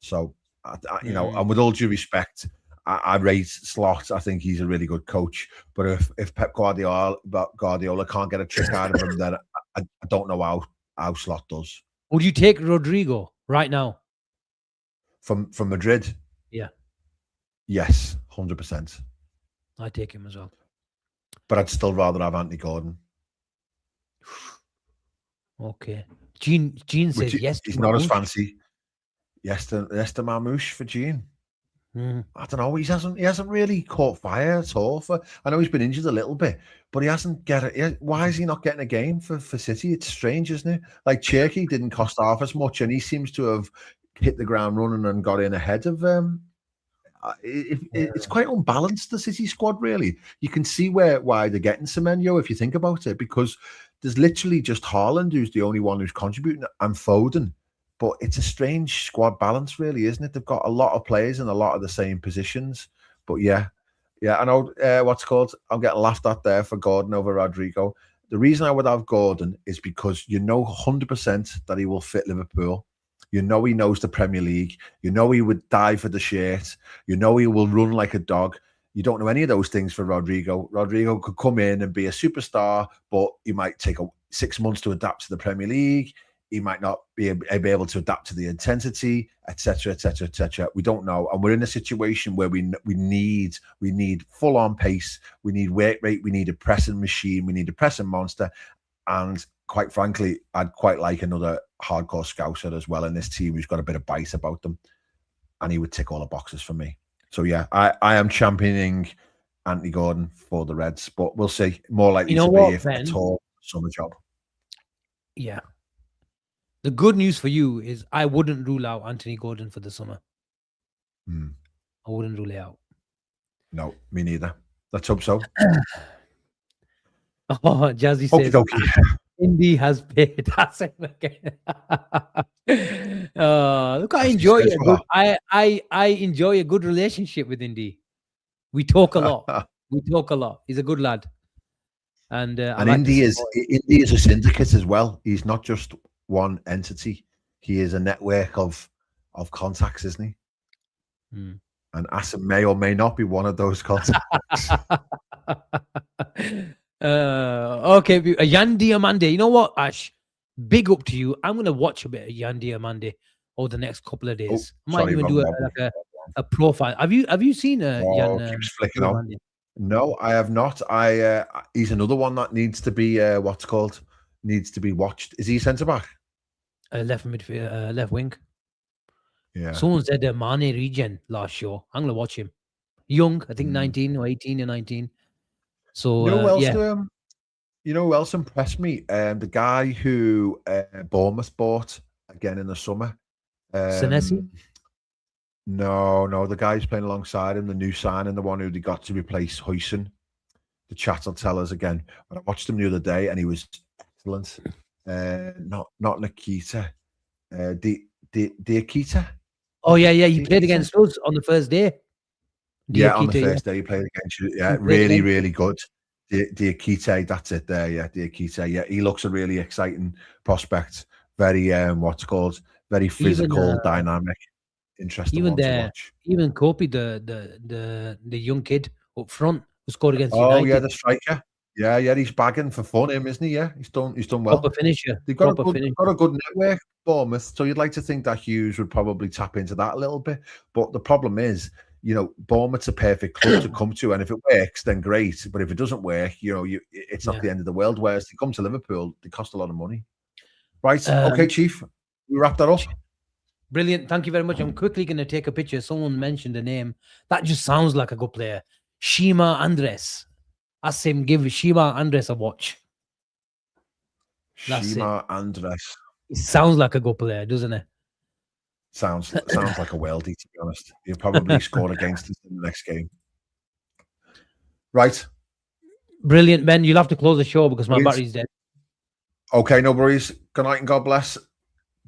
So, and with all due respect, I rate Slot. I think he's a really good coach. But if Pep Guardiola can't get a trick out of him, then I don't know how Slot does. Would you take Rodrigo right now? From Madrid? Yeah. Yes, 100%. I take him as well. But I'd still rather have Anthony Gordon. Okay. Gene says yes. He's not as fancy. Yes to Mamouche for Gene. I don't know. He hasn't really caught fire at all. I know he's been injured a little bit, but he hasn't get it. Why is he not getting a game for City? It's strange, isn't it? Like Cherky didn't cost half as much, and he seems to have hit the ground running and got in ahead of it's quite unbalanced, the City squad, really. You can see why they're getting Semenyo if you think about it, because there's literally just Haaland who's the only one who's contributing, and Foden. But it's a strange squad balance, really, isn't it? They've got a lot of players in a lot of the same positions. But yeah, I know I'm getting laughed at there for Gordon over Rodrigo. The reason I would have Gordon is because you know 100% that he will fit Liverpool. You know he knows the Premier League. You know he would die for the shirt. You know he will run like a dog. You don't know any of those things for Rodrigo. Rodrigo could come in and be a superstar, but he might take 6 months to adapt to the Premier League. He might not be able to adapt to the intensity, etc., etc., etc. We don't know, and we're in a situation where we need full-on pace. We need work rate. We need a pressing machine. We need a pressing monster, and quite frankly, I'd quite like another hardcore scouser as well in this team who's got a bit of bite about them, and he would tick all the boxes for me. So yeah, I am championing Anthony Gordon for the Reds, but we'll see. More likely to be if a tall summer job. Yeah. The good news for you is I wouldn't rule out Anthony Gordon for the summer. I wouldn't rule it out. No, me neither. Let's hope so. Oh, Jazzy says, Indy has paid Asim again. Look, I enjoy it. I enjoy a good relationship with Indy. We talk a lot. He's a good lad. And Indy is a syndicate as well. He's not just one entity. He is a network of contacts, isn't he? And Asim may or may not be one of those contacts. Okay, Yandi Amande. You know what, Ash? Big up to you. I'm gonna watch a bit of Yandi Amande over the next couple of days. I might even do a profile. Have you seen keeps flicking on. No, I have not. He's another one that needs to be needs to be watched. Is he centre back? Left midfield, left wing. Yeah. Someone said Mane Regen last show. I'm gonna watch him. Young, I think 19 or 18 or 19. So you know who else impressed me? The guy who Bournemouth bought again in the summer. Senesi? No, the guy who's playing alongside him, the new signing, the one who they got to replace Huijsen. The chat will tell us again. But I watched him the other day and he was excellent. Not Nikita. Diakita. Oh yeah, he played against us on the first day. Yeah, on the first day he played against you. Yeah, really good. Diakite, that's it there. Yeah, Diakite. Yeah, he looks a really exciting prospect. Very very physical, dynamic, interesting one to watch. Even Kopi, the young kid up front who scored against United. Oh yeah, the striker. Yeah, he's bagging for fun, isn't he? Yeah, he's done well. Proper finisher. They've got a good network, Bournemouth. So you'd like to think that Hughes would probably tap into that a little bit. But the problem is, Bournemouth's a perfect club to come to, and if it works, then great. But if it doesn't work, it's not the end of the world. Whereas they come to Liverpool, they cost a lot of money. Right? Okay, Chief, we wrap that up. Brilliant. Thank you very much. I'm quickly going to take a picture. Someone mentioned a name that just sounds like a good player. Shima Andres. Asim, give Shima Andres a watch. Shima Andres. It sounds like a good player, doesn't it? Sounds like a worldie, to be honest. He'll probably score against us in the next game. Right. Brilliant, Ben. You'll have to close the show because my battery's dead. Okay, no worries. Good night and God bless.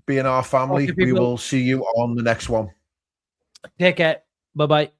Be in our family. Okay, we will see you on the next one. Take care. Bye-bye.